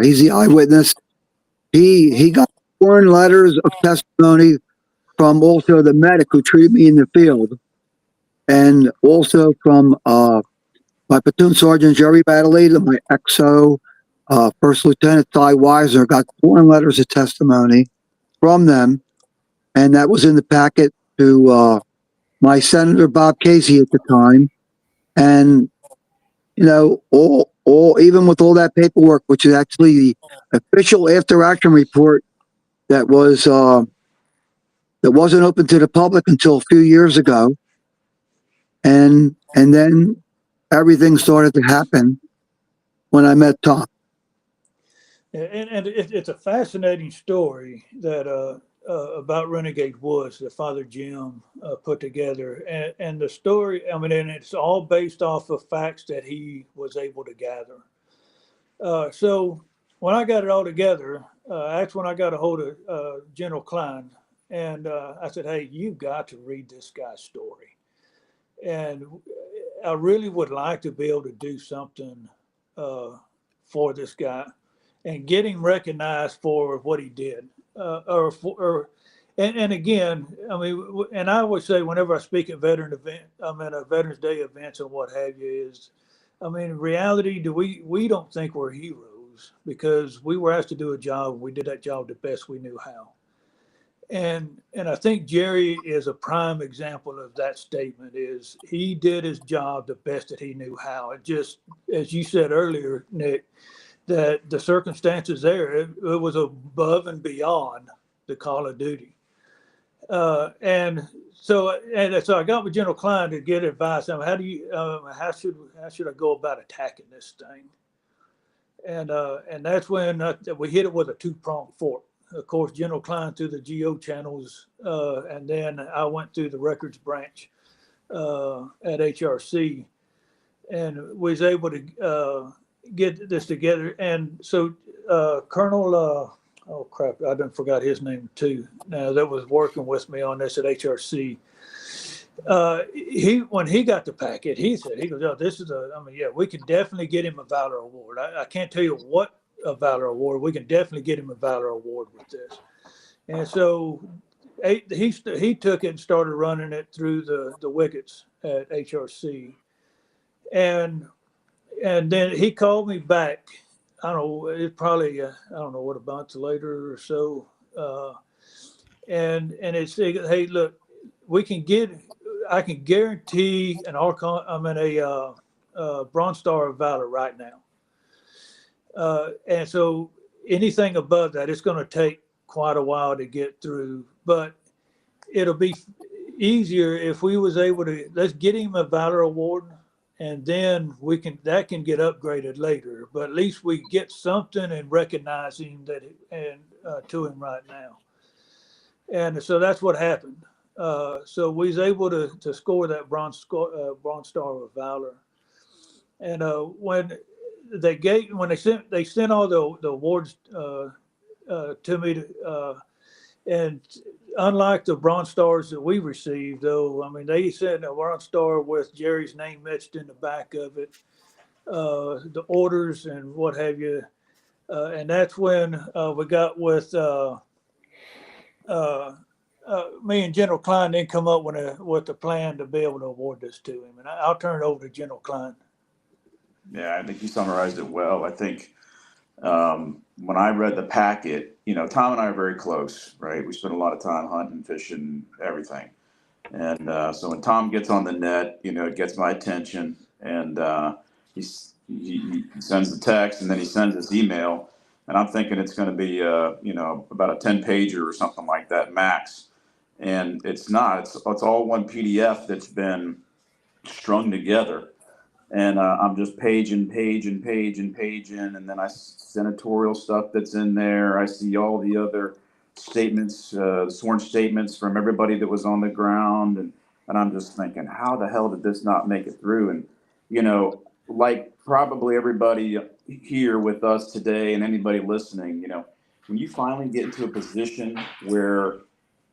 He's the eyewitness. He got sworn letters of testimony from also the medic who treated me in the field, and also from my platoon sergeant Jerry Baddeley, and my XO First Lieutenant Ty Weiser got sworn letters of testimony from them, and that was in the packet to my Senator Bob Casey at the time. And you know, all even with all that paperwork, which is actually the official after action report that wasn't open to the public until a few years ago, and then everything started to happen when I met Tom. And it's a fascinating story that about Renegade Woods that Father Jim put together, and the story. I mean, and it's all based off of facts that he was able to gather. So when I got it all together, that's when I got a hold of General Klein, and I said, "Hey, you've got to read this guy's story." And I really would like to be able to do something for this guy and get him recognized for what he did. And again, I mean, and I always say whenever I speak at Veterans Day events and what have you is, I mean, in reality, we don't think we're heroes because we were asked to do a job and we did that job the best we knew how. And I think Jerry is a prime example of that statement. Is he did his job the best that he knew how. It just, as you said earlier, Nick, that the circumstances there, it was above and beyond the call of duty. And so I got with General Klein to get advice on how should I go about attacking this thing? And that's when we hit it with a two-pronged fork. Of course, General Klein through the GO channels, and then I went through the records branch at HRC, and was able to get this together. And so Colonel, oh crap, I done forgot his name too. Now that was working with me on this at HRC. When he got the packet, he goes, "Oh, this is we can definitely get him a Valor Award. I can't tell you what a Valor Award. We can definitely get him a Valor Award with this." And so he took it and started running it through the wickets at HRC. And then he called me back. I don't know, it's probably, I don't know what, a month later or so. And it said, "Hey, look, I can guarantee a Bronze Star of Valor right now. And so anything above that, it's going to take quite a while to get through, but it'll be easier if we was able to, let's get him a Valor Award and then that can get upgraded later. But at least we get something and recognize him to him right now. And so that's what happened. So we was able to score that Bronze Star of Valor. And when they sent all the awards to me, and unlike the Bronze Stars that we received, though, I mean, they sent a Bronze Star with Jerry's name etched in the back of it, the orders and what have you. And that's when we got with me and General Klein then come up with a plan to be able to award this to him. And I'll turn it over to General Klein. Yeah, I think you summarized it well. I think when I read the packet, Tom and I are very close, right? We spend a lot of time hunting, fishing, everything. And so when Tom gets on the net, it gets my attention, and he sends the text, and then he sends this email, and I'm thinking it's going to be about a 10-pager or something like that max, and it's not. It's all one PDF that's been strung together. And I'm just page and page, and then I senatorial stuff that's in there. I see all the other statements, sworn statements from everybody that was on the ground, and I'm just thinking, how the hell did this not make it through? And like probably everybody here with us today, and anybody listening, when you finally get into a position where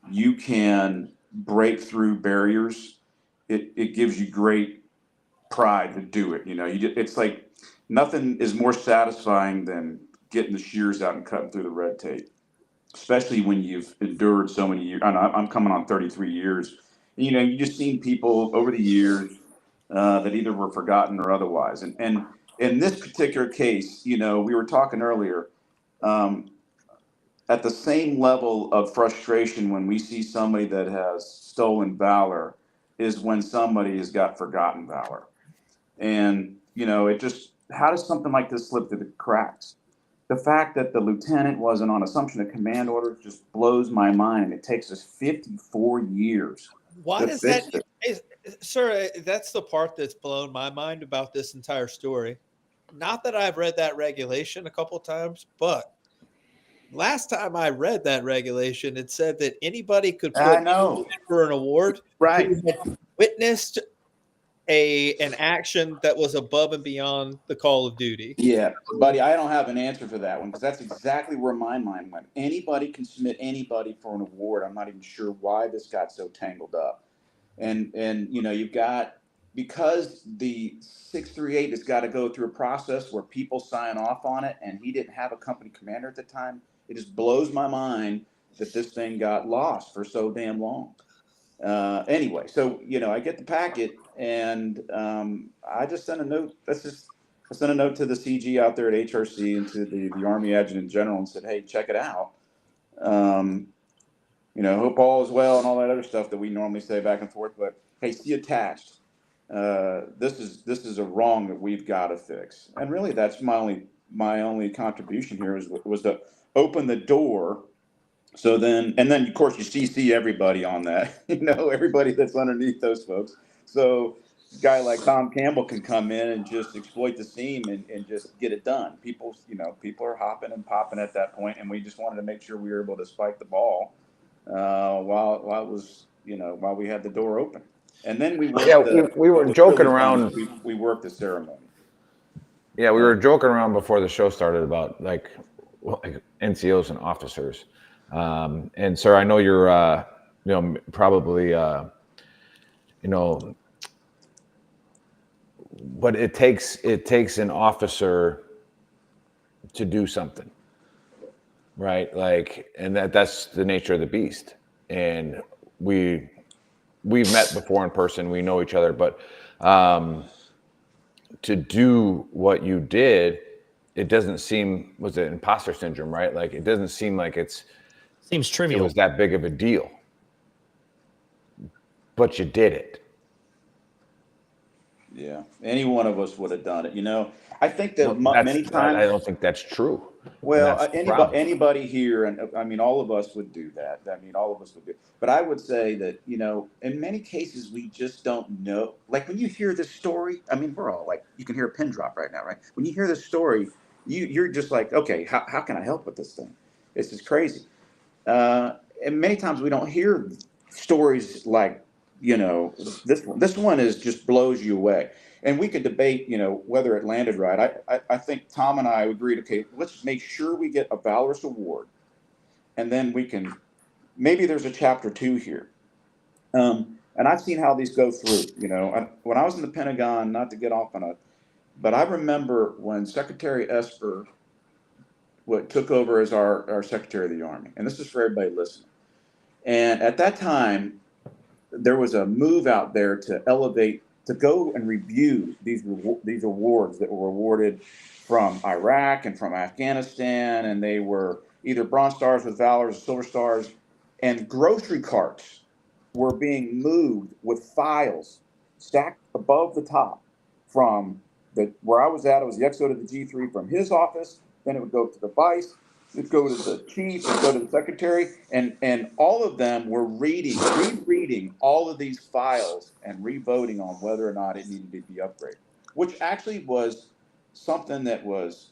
you can break through barriers, it gives you great pride to do it. It's like nothing is more satisfying than getting the shears out and cutting through the red tape, especially when you've endured so many years. I'm coming on 33 years. You just seen people over the years that either were forgotten or otherwise. And in this particular case, we were talking earlier, at the same level of frustration when we see somebody that has stolen valor is when somebody has got forgotten valor. And, how does something like this slip through the cracks? The fact that the lieutenant wasn't on assumption of command orders just blows my mind. It takes us 54 years. Why does that, sir? That's the part that's blown my mind about this entire story. Not that I've read that regulation a couple of times, but last time I read that regulation, it said that anybody could put for an award right, who had witnessed an action that was above and beyond the call of duty. Yeah, buddy, I don't have an answer for that one, because that's exactly where my mind went. Anybody can submit anybody for an award. I'm not even sure why this got so tangled up. And you've got, because the 638 has got to go through a process where people sign off on it, and he didn't have a company commander at the time. It just blows my mind that this thing got lost for so damn long. Anyway, so I get the packet, and I just sent a note. I sent a note to the CG out there at HRC and to the Army Adjutant General and said, "Hey, check it out. Hope all is well," and all that other stuff that we normally say back and forth. But hey, see attached. This is a wrong that we've got to fix. And really, that's my only contribution here was to open the door. So then of course you CC everybody on that, everybody that's underneath those folks. So a guy like Tom Campbell can come in and just exploit the seam and just get it done. People are hopping and popping at that point, and we just wanted to make sure we were able to spike the ball while it was, while we had the door open. And then we worked we were joking around. We worked the ceremony. Yeah, we were joking around before the show started about like NCOs and officers. And sir, I know you're, probably, but it takes an officer to do something, right? Like, and that's the nature of the beast. And we've met before in person, we know each other, but to do what you did, it doesn't seem, was it imposter syndrome, right? Like, it doesn't seem like seems trivial. It was that big of a deal, but you did it. Yeah, any one of us would have done it. You know, I think that Well, many I times. don't think that's true. And Well, that's the anybody, problem. anybody here, and I mean, all of us would do that. I mean, all of us would do. But I would say that, you know, in many cases, we just don't know. Like when you hear this story, I mean, we're all like, you can hear a pin drop right now, right? When you hear this story, you're just like, okay, how can I help with this thing? This is crazy. Uh, and many times we don't hear stories like, you know, this one is just blows you away. And we could debate, you know, whether it landed right. I think Tom and I agreed, okay, let's make sure we get a Valorous Award, and then we can, maybe there's a chapter 2 here. And I've seen how these go through. You know, when I was in the Pentagon, not to get off on a, but I remember when Secretary Esper what took over as our Secretary of the Army, and this is for everybody listening. And at that time, there was a move out there to elevate, to go and review these awards that were awarded from Iraq and from Afghanistan, and they were either Bronze Stars with Valor or Silver Stars, and grocery carts were being moved with files stacked above the top from the where I was at. It was the XO to the G3 from his office. Then it would go to the vice. It'd go to the chief. It'd go to the secretary, and all of them were rereading all of these files and revoting on whether or not it needed to be upgraded, which actually was something that was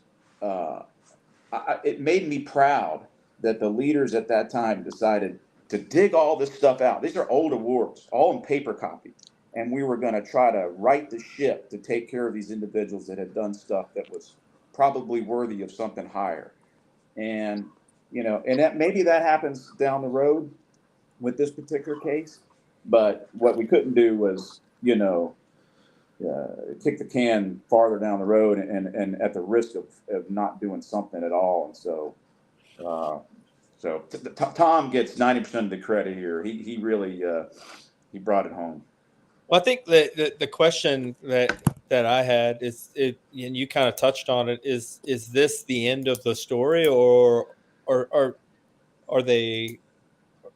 it made me proud that the leaders at that time decided to dig all this stuff out. These are old awards, all in paper copy. And we were going to try to right the ship to take care of these individuals that had done stuff that was probably worthy of something higher. And, you know, and that maybe that happens down the road with this particular case. But what we couldn't do was, you know, kick the can farther down the road and at the risk of not doing something at all. And so, Tom gets 90% of the credit here. He really he brought it home. Well, I think that the question that I had is it, and you kind of touched on it, is this the end of the story, or are they,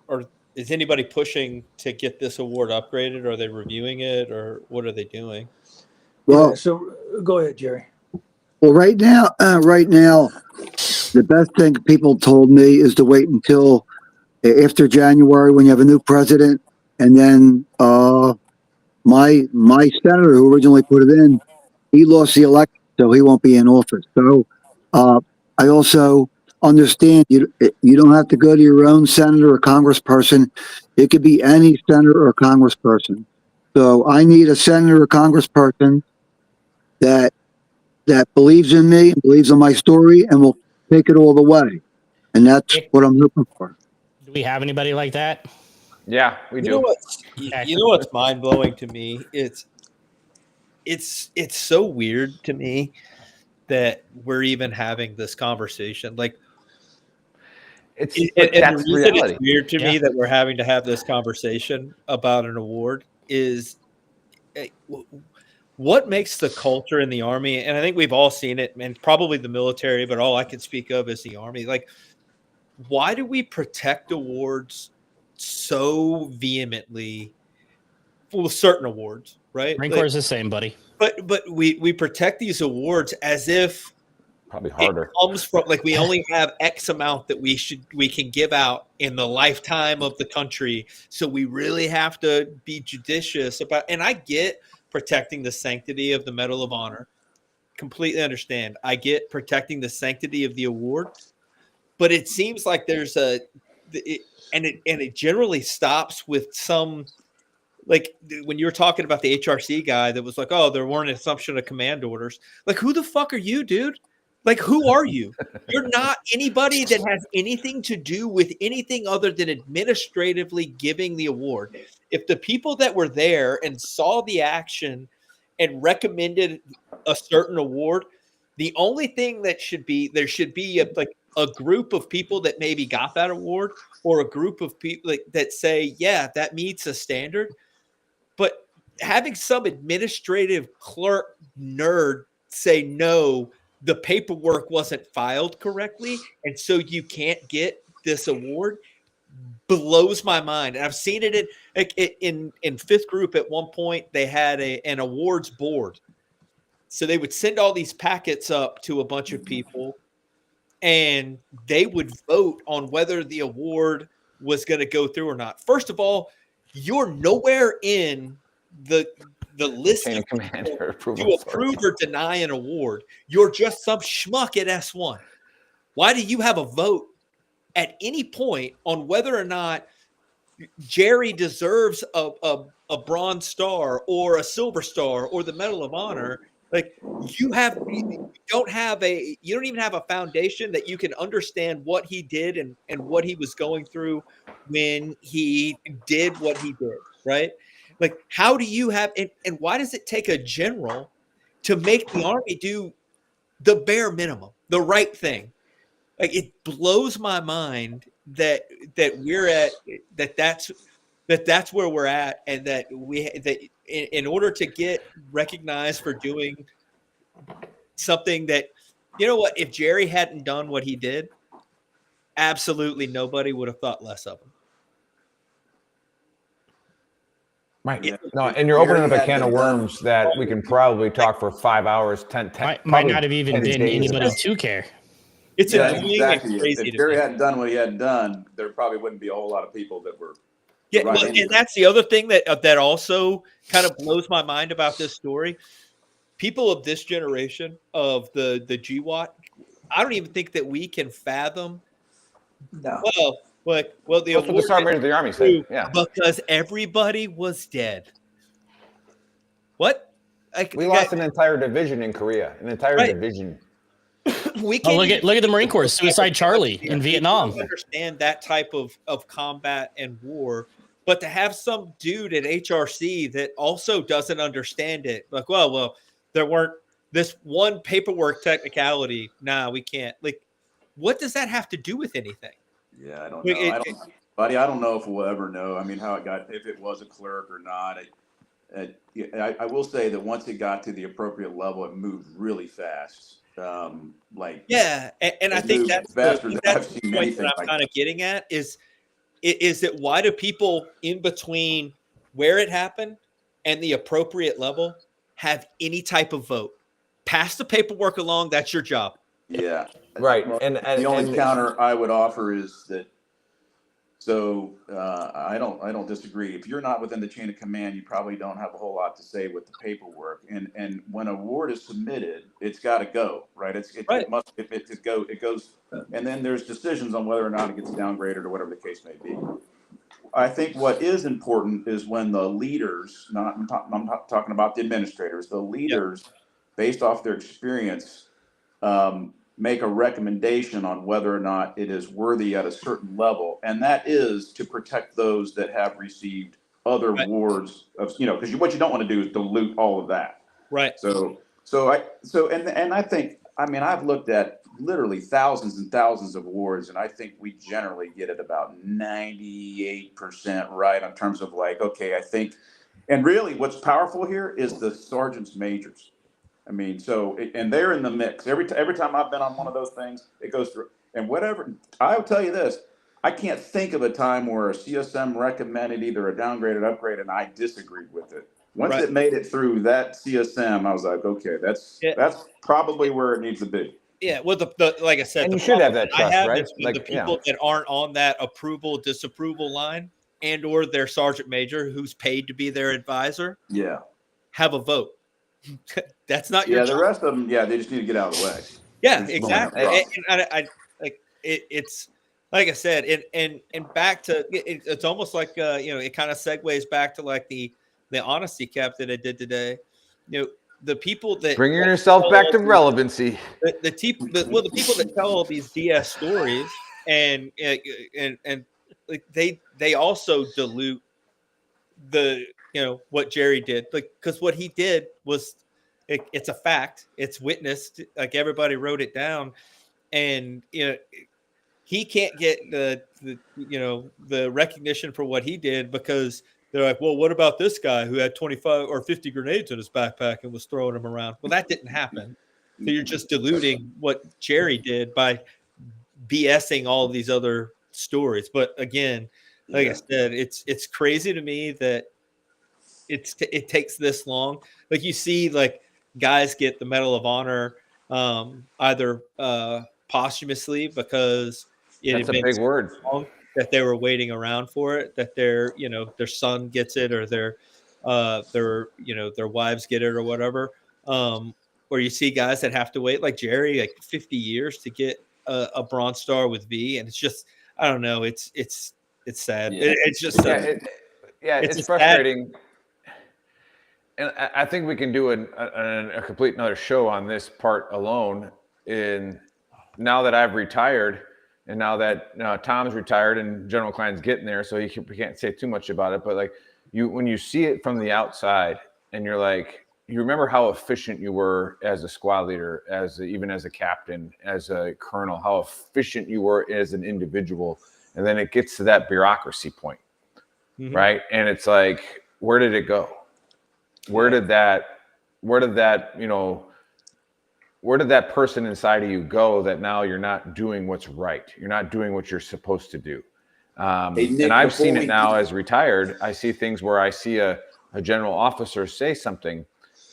or is anybody pushing to get this award upgraded? Are they reviewing it, or what are they doing? Well, Yeah, so go ahead, Jerry. well, right now, the best thing people told me is to wait until after January when you have a new president, and then my senator who originally put it in, he lost the election, so he won't be in office. So I also understand you don't have to go to your own senator or congressperson. It could be any senator or congressperson. So I need a senator or congressperson that believes in me and believes in my story and will take it all the way. And that's what I'm looking for. Do we have anybody like that? Yeah, we do. You know what's mind blowing to me? It's so weird to me that we're even having this conversation. Like, that's the reason reality. it's weird to me that we're having to have this conversation about an award is what makes the culture in the Army, and I think we've all seen it, and probably the military, but all I can speak of is the Army. Like, why do we protect awards so vehemently? Well, certain awards, right? Marine Corps is the same, buddy. But we protect these awards as if probably harder. It comes from, like, we only have X amount that we can give out in the lifetime of the country. So we really have to be judicious about, and I get protecting the sanctity of the Medal of Honor. Completely understand. I get protecting the sanctity of the award, but it seems like there's it generally stops with some, like when you were talking about the HRC guy that was like, oh, there weren't assumption of command orders. Like, who the fuck are you, dude? Like, who are you? You're not anybody that has anything to do with anything other than administratively giving the award. If the people that were there and saw the action and recommended a certain award, the only thing that should be, there should be a group of people that maybe got that award, or a group of people that say, yeah, that meets a standard. But having some administrative clerk nerd say, no, the paperwork wasn't filed correctly, and so you can't get this award, blows my mind. And I've seen it in fifth group. At one point, they had an awards board. So they would send all these packets up to a bunch of people, and they would vote on whether the award was going to go through or not. First of all, you're nowhere in the list Chain of of command or approval. to approve or deny an award. You're just some schmuck at S1. Why do you have a vote at any point on whether or not Jerry deserves a bronze star or a silver star or the Medal of Honor? Like you don't even have a foundation that you can understand what he did and what he was going through when he did what he did, right? Like, how do you have and why does it take a general to make the Army do the bare minimum, the right thing? Like, it blows my mind that we're at that's where we're at, and that in order to get recognized for doing something that, you know what, if Jerry hadn't done what he did, absolutely nobody would have thought less of him. Right. No, and you're opening up a can of worms that we can probably talk for 5 hours, 10, Might not have even 10 been days anybody about. to care. It's exactly. and crazy If to Jerry me. hadn't done what he hadn't done, there probably wouldn't be a whole lot of people that were. Yeah, right well, into and it. that's the other thing that also kind of blows my mind about this story. People of this generation of the GWAT, I don't even think that we can fathom. No. The That's what the award Sergeant Major of the Army said. Yeah. because everybody was dead. What? We lost an entire division in Korea, an entire division. We Oh, can't look at the Marine Corps, Suicide Charlie in Vietnam. understand that type of combat and war, but to have some dude at HRC that also doesn't understand it, like, well, there weren't this one paperwork technicality. Nah, we can't. Like, what does that have to do with anything? Yeah, I don't Like, know. Buddy, I don't know if we'll ever know. I mean, how it got, if it was a clerk or not. I will say that once it got to the appropriate level, it moved really fast. Yeah, and I think that's faster than I've the seen point anything that I'm like kind of getting at is that why do people in between where it happened and the appropriate level have any type of vote? Pass the paperwork along. That's your job. Yeah. Right. Well, And the only counter I would offer is that, so I don't disagree. If you're not within the chain of command, you probably don't have a whole lot to say with the paperwork. And when a award is submitted, it's got to go, right? It goes, and then there's decisions on whether or not it gets downgraded or whatever the case may be. I think what is important is when the leaders, I'm not talking about the administrators, the leaders, based off their experience, make a recommendation on whether or not it is worthy at a certain level. And that is to protect those that have received other awards of, because what you don't want to do is dilute all of that. Right. And I think, I mean, I've looked at literally thousands and thousands of awards, and I think we generally get it about 98% right in terms of like, okay, I think, and really what's powerful here is the sergeants majors. I mean, and they're in the mix. Every time I've been on one of those things, it goes through. And whatever, I'll tell you this, I can't think of a time where a CSM recommended either a downgrade or upgrade, and I disagreed with it. Once it made it through that CSM, I was like, okay, that's probably where it needs to be. Yeah, well, like I said, and you should have that trust, right? Like the people that aren't on that approval disapproval line, and or their sergeant major who's paid to be their advisor, have a vote. That's not your job. The rest of them, they just need to get out of the way. Yeah, exactly. And it's like I said, and back to it's almost like it kind of segues back to like the honesty cap that I did today. The people that bringing yourself back to relevancy. The people that tell all these DS stories and like they also dilute the what Jerry did, because what he did was it's a fact, it's witnessed, like everybody wrote it down, and he can't get the recognition for what he did because they're like, well, what about this guy who had 25 or 50 grenades in his backpack and was throwing them around? Well, that didn't happen. So you're just diluting what Jerry did by BSing all of these other stories. But again, like I said, it's crazy to me that it takes this long. Like you see, like guys get the Medal of Honor either posthumously because it That's had a been big so word. long that they were waiting around for it, that their son gets it, or their wives get it, or whatever. Or you see guys that have to wait, like Jerry, like 50 years to get a Bronze Star with V, and it's just, I don't know, it's sad. It's just it's a frustrating. And I think we can do a complete another show on this part alone. In now that I've retired, and now that Tom's retired and General Klein's getting there, so we can't say too much about it. But like when you see it from the outside, and you're like, you remember how efficient you were as a squad leader, even as a captain, as a colonel, how efficient you were as an individual, and then it gets to that bureaucracy point, right? And it's like, where did it go? Where did that person inside of you go that now you're not doing what's right? You're not doing what you're supposed to do. Hey, Nick, and I've seen it now as retired. I see things where I see a general officer say something,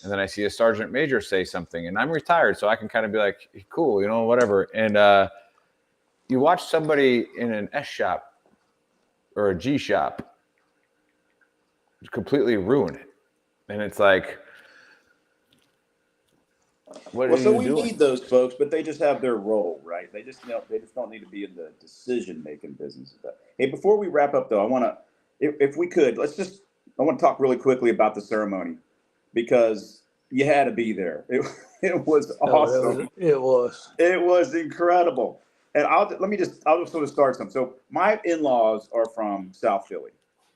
and then I see a sergeant major say something, and I'm retired, so I can kind of be like, cool, whatever. And you watch somebody in an S shop or a G shop completely ruin it. And it's like, what are you doing? We need those folks, but they just have their role, right? They just don't need to be in the decision-making business. Hey, before we wrap up, though, I want to, if we could, I want to talk really quickly about the ceremony, because you had to be there. It was awesome. It was incredible. And I'll just sort of start something. So my in-laws are from South Philly,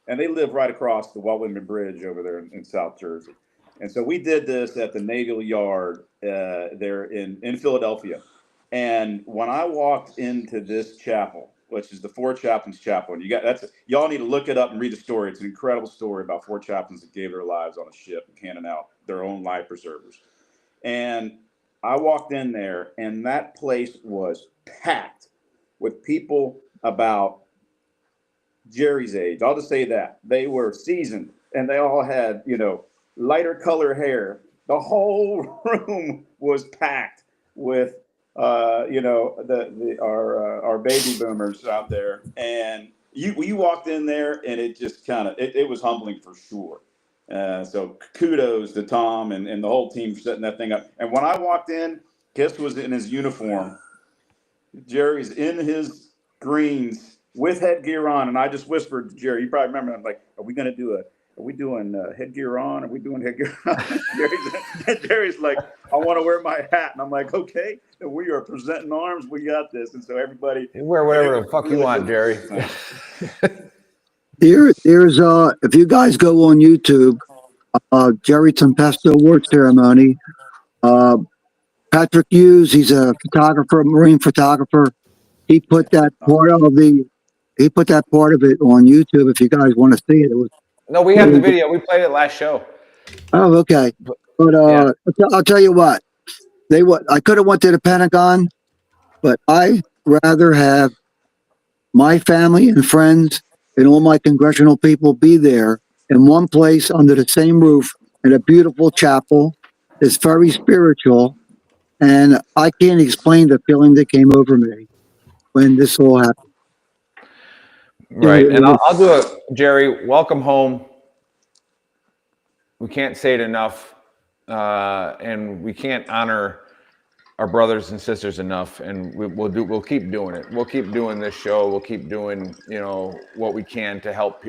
and they live right across the Walt Bridge over there in South Jersey. And so we did this at the Naval Yard there in Philadelphia. And when I walked into this chapel, which is the Four Chaplains Chapel, and y'all need to look it up and read the story. It's an incredible story about four chaplains that gave their lives on a ship and handing out their own life preservers. And I walked in there, and that place was packed with people about Jerry's age. I'll just say that. They were seasoned, and they all had, lighter color hair. The whole room was packed with, our baby boomers out there. And you walked in there, and it just it was humbling for sure. So kudos to Tom and the whole team for setting that thing up. And when I walked in, Kiss was in his uniform. Jerry's in his greens with headgear on, and I just whispered to Jerry, you probably remember, I'm like, are we doing headgear on? Are we doing headgear on? Jerry's like, I want to wear my hat. And I'm like, okay, we are presenting arms. We got this. And so everybody. You wear whatever the fuck you want, Jerry. There's if you guys go on YouTube, Jerry Tempesto award ceremony. Patrick Hughes, he's a photographer, marine photographer. He put that part of it on YouTube. If you guys want to see it, No, we have the video. We played it last show. Oh, okay. But I'll tell you what. I could have went to the Pentagon, but I rather have my family and friends and all my congressional people be there in one place under the same roof in a beautiful chapel. It's very spiritual, and I can't explain the feeling that came over me when this all happened. Right, and I'll do it, Jerry. Welcome home. We can't say it enough, and we can't honor our brothers and sisters enough. And we'll keep doing it. We'll keep doing this show. We'll keep doing what we can to help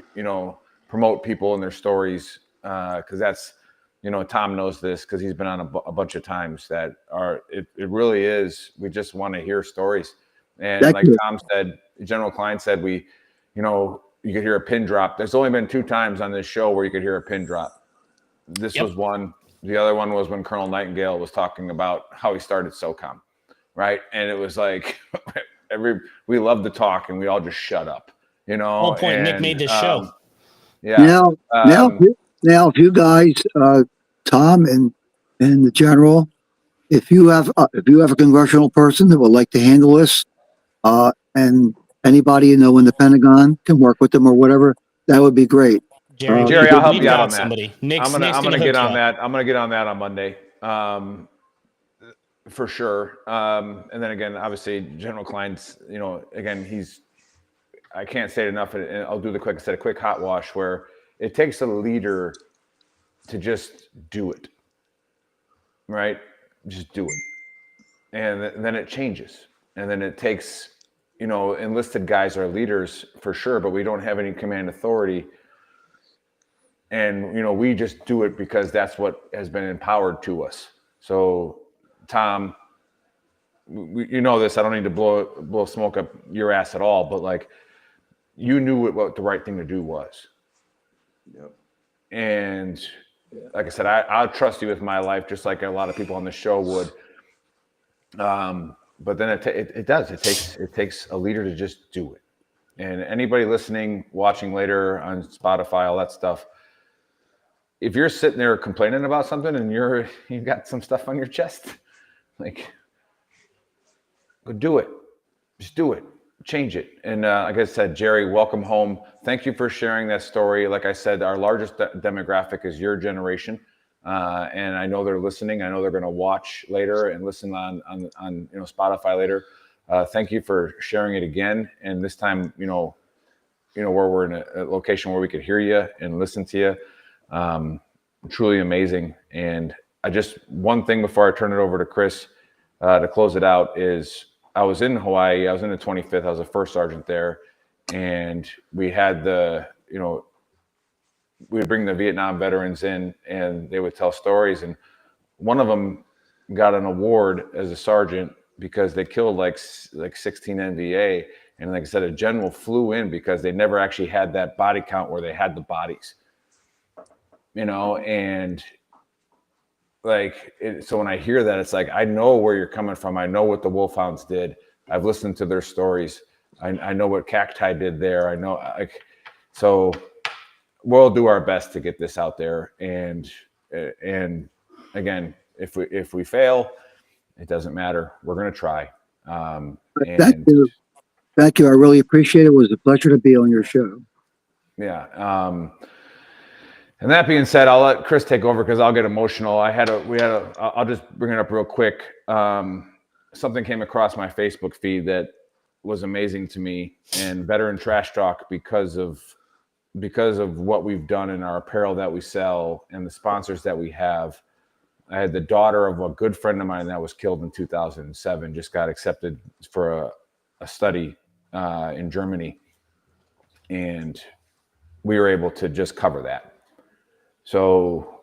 promote people and their stories, because that's Tom knows this because he's been on a bunch of times that it really is. We just want to hear stories, and like Tom said, General Klein said, you could hear a pin drop. There's only been 2 times on this show where you could hear a pin drop. This was one. The other one was when Colonel Nightingale was talking about how he started SOCOM, right? And it was like we love to talk, and we all just shut up, Whole point. Nick made this show. Yeah. Now, if you guys, Tom and the General, if you have a congressional person that would like to handle this, and anybody you know in the Pentagon can work with them or whatever, that would be great. Jerry, Jerry, I'll help we've you out got on that. somebody. I'm gonna get on that. I'm gonna get on that on Monday, for sure. And then again, obviously, General Klein's. Again, I can't say it enough, and I'll do a quick hot wash where it takes a leader to just do it, right? Just do it, and then it changes, and then it takes, enlisted guys are leaders for sure, but we don't have any command authority. And, we just do it because that's what has been empowered to us. So, Tom, you know this, I don't need to blow smoke up your ass at all, but like, you knew what the right thing to do was. Yep. And like I said, I'll trust you with my life, just like a lot of people on the show would. But then it does. It takes a leader to just do it. And anybody listening, watching later on Spotify, all that stuff, if you're sitting there complaining about something and you've got some stuff on your chest, like, go do it. Just do it. Change it. And like I said, Jerry, welcome home. Thank you for sharing that story. Like I said, our largest demographic is your generation. And I know they're listening. I know they're going to watch later and listen on Spotify later. Thank you for sharing it again. And this time, where we're in a location where we could hear you and listen to you. Truly amazing. And one thing before I turn it over to Chris to close it out is I was in Hawaii. I was in the 25th. I was a first sergeant there. And we had we would bring the Vietnam veterans in and they would tell stories. And one of them got an award as a sergeant because they killed like 16 NVA. And like I said, a general flew in because they never actually had that body count where they had the bodies. And so when I hear that, it's like, I know where you're coming from. I know what the Wolfhounds did. I've listened to their stories. I know what Cacti did there. I know, so we'll do our best to get this out there. And again, if we fail, it doesn't matter. We're going to try. Thank you. I really appreciate it. It was a pleasure to be on your show. Yeah. And that being said, I'll let Chris take over because I'll get emotional. I'll just bring it up real quick. Something came across my Facebook feed that was amazing to me, and Veteran Trash Talk, because of what we've done in our apparel that we sell and the sponsors that we have. I had the daughter of a good friend of mine that was killed in 2007, just got accepted for a study in Germany. And we were able to just cover that. So,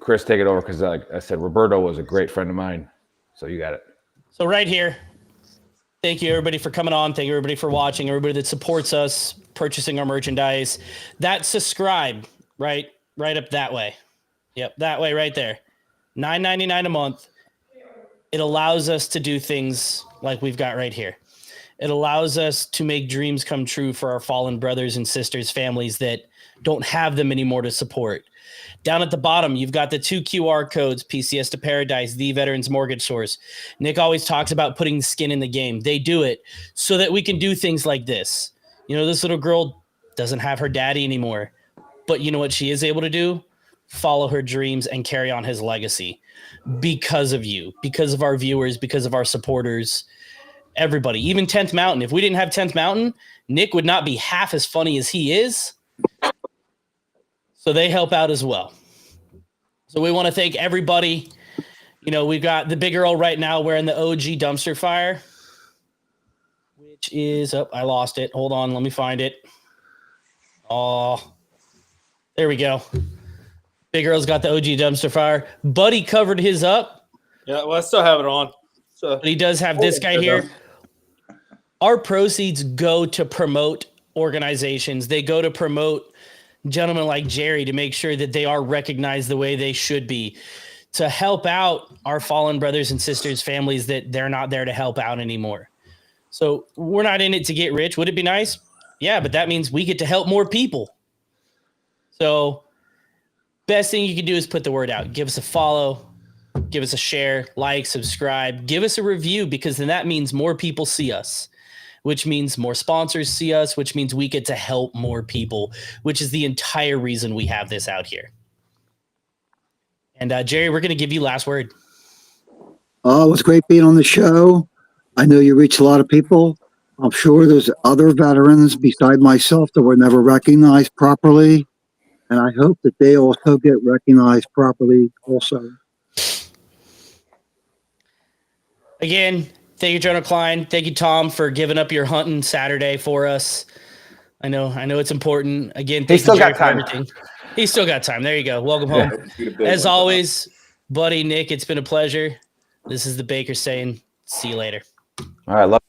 Chris, take it over because, like I said, Roberto was a great friend of mine. So you got it. So right here, thank you everybody for coming on. Thank you everybody for watching. Everybody that supports us, purchasing our merchandise. That subscribe right up that way. Yep, that way right there. $9.99 a month. It allows us to do things like we've got right here. It allows us to make dreams come true for our fallen brothers and sisters, families that don't have them anymore to support. Down at the bottom, you've got the 2 QR codes, PCS to Paradise, the Veterans Mortgage Source. Nick always talks about putting skin in the game. They do it so that we can do things like this. This little girl doesn't have her daddy anymore, but you know what she is able to do? Follow her dreams and carry on his legacy because of you, because of our viewers, because of our supporters, everybody, even 10th Mountain. If we didn't have 10th Mountain, Nick would not be half as funny as he is. So they help out as well. So we want to thank everybody. We've got the big girl right now wearing the OG dumpster fire, which is I lost it. Hold on. Let me find it. Oh, there we go. Big girl's got the OG dumpster fire. Buddy covered his up. Yeah, well, I still have it on. So but he does have this guy here. Our proceeds go to promote organizations. They go to promote gentlemen like Jerry to make sure that they are recognized the way they should be, to help out our fallen brothers and sisters, families that they're not there to help out anymore. So we're not in it to get rich. Would it be nice? Yeah, but that means we get to help more people. So best thing you can do is put the word out. Give us a follow, give us a share, like, subscribe, give us a review, because then that means more people see us. which means more sponsors see us, which means we get to help more people, which is the entire reason we have this out here. And Jerry, we're going to give you last word. It was great being on the show. I know you reach a lot of people. I'm sure there's other veterans beside myself that were never recognized properly. And I hope that they also get recognized properly also. Again, thank you, General Klein. Thank you, Tom, for giving up your hunting Saturday for us. I know it's important. Again, thank you, Jerry, for everything. He's still got time. There you go. Welcome home. As always, buddy Nick, it's been a pleasure. This is the Baker saying, see you later. All right. Love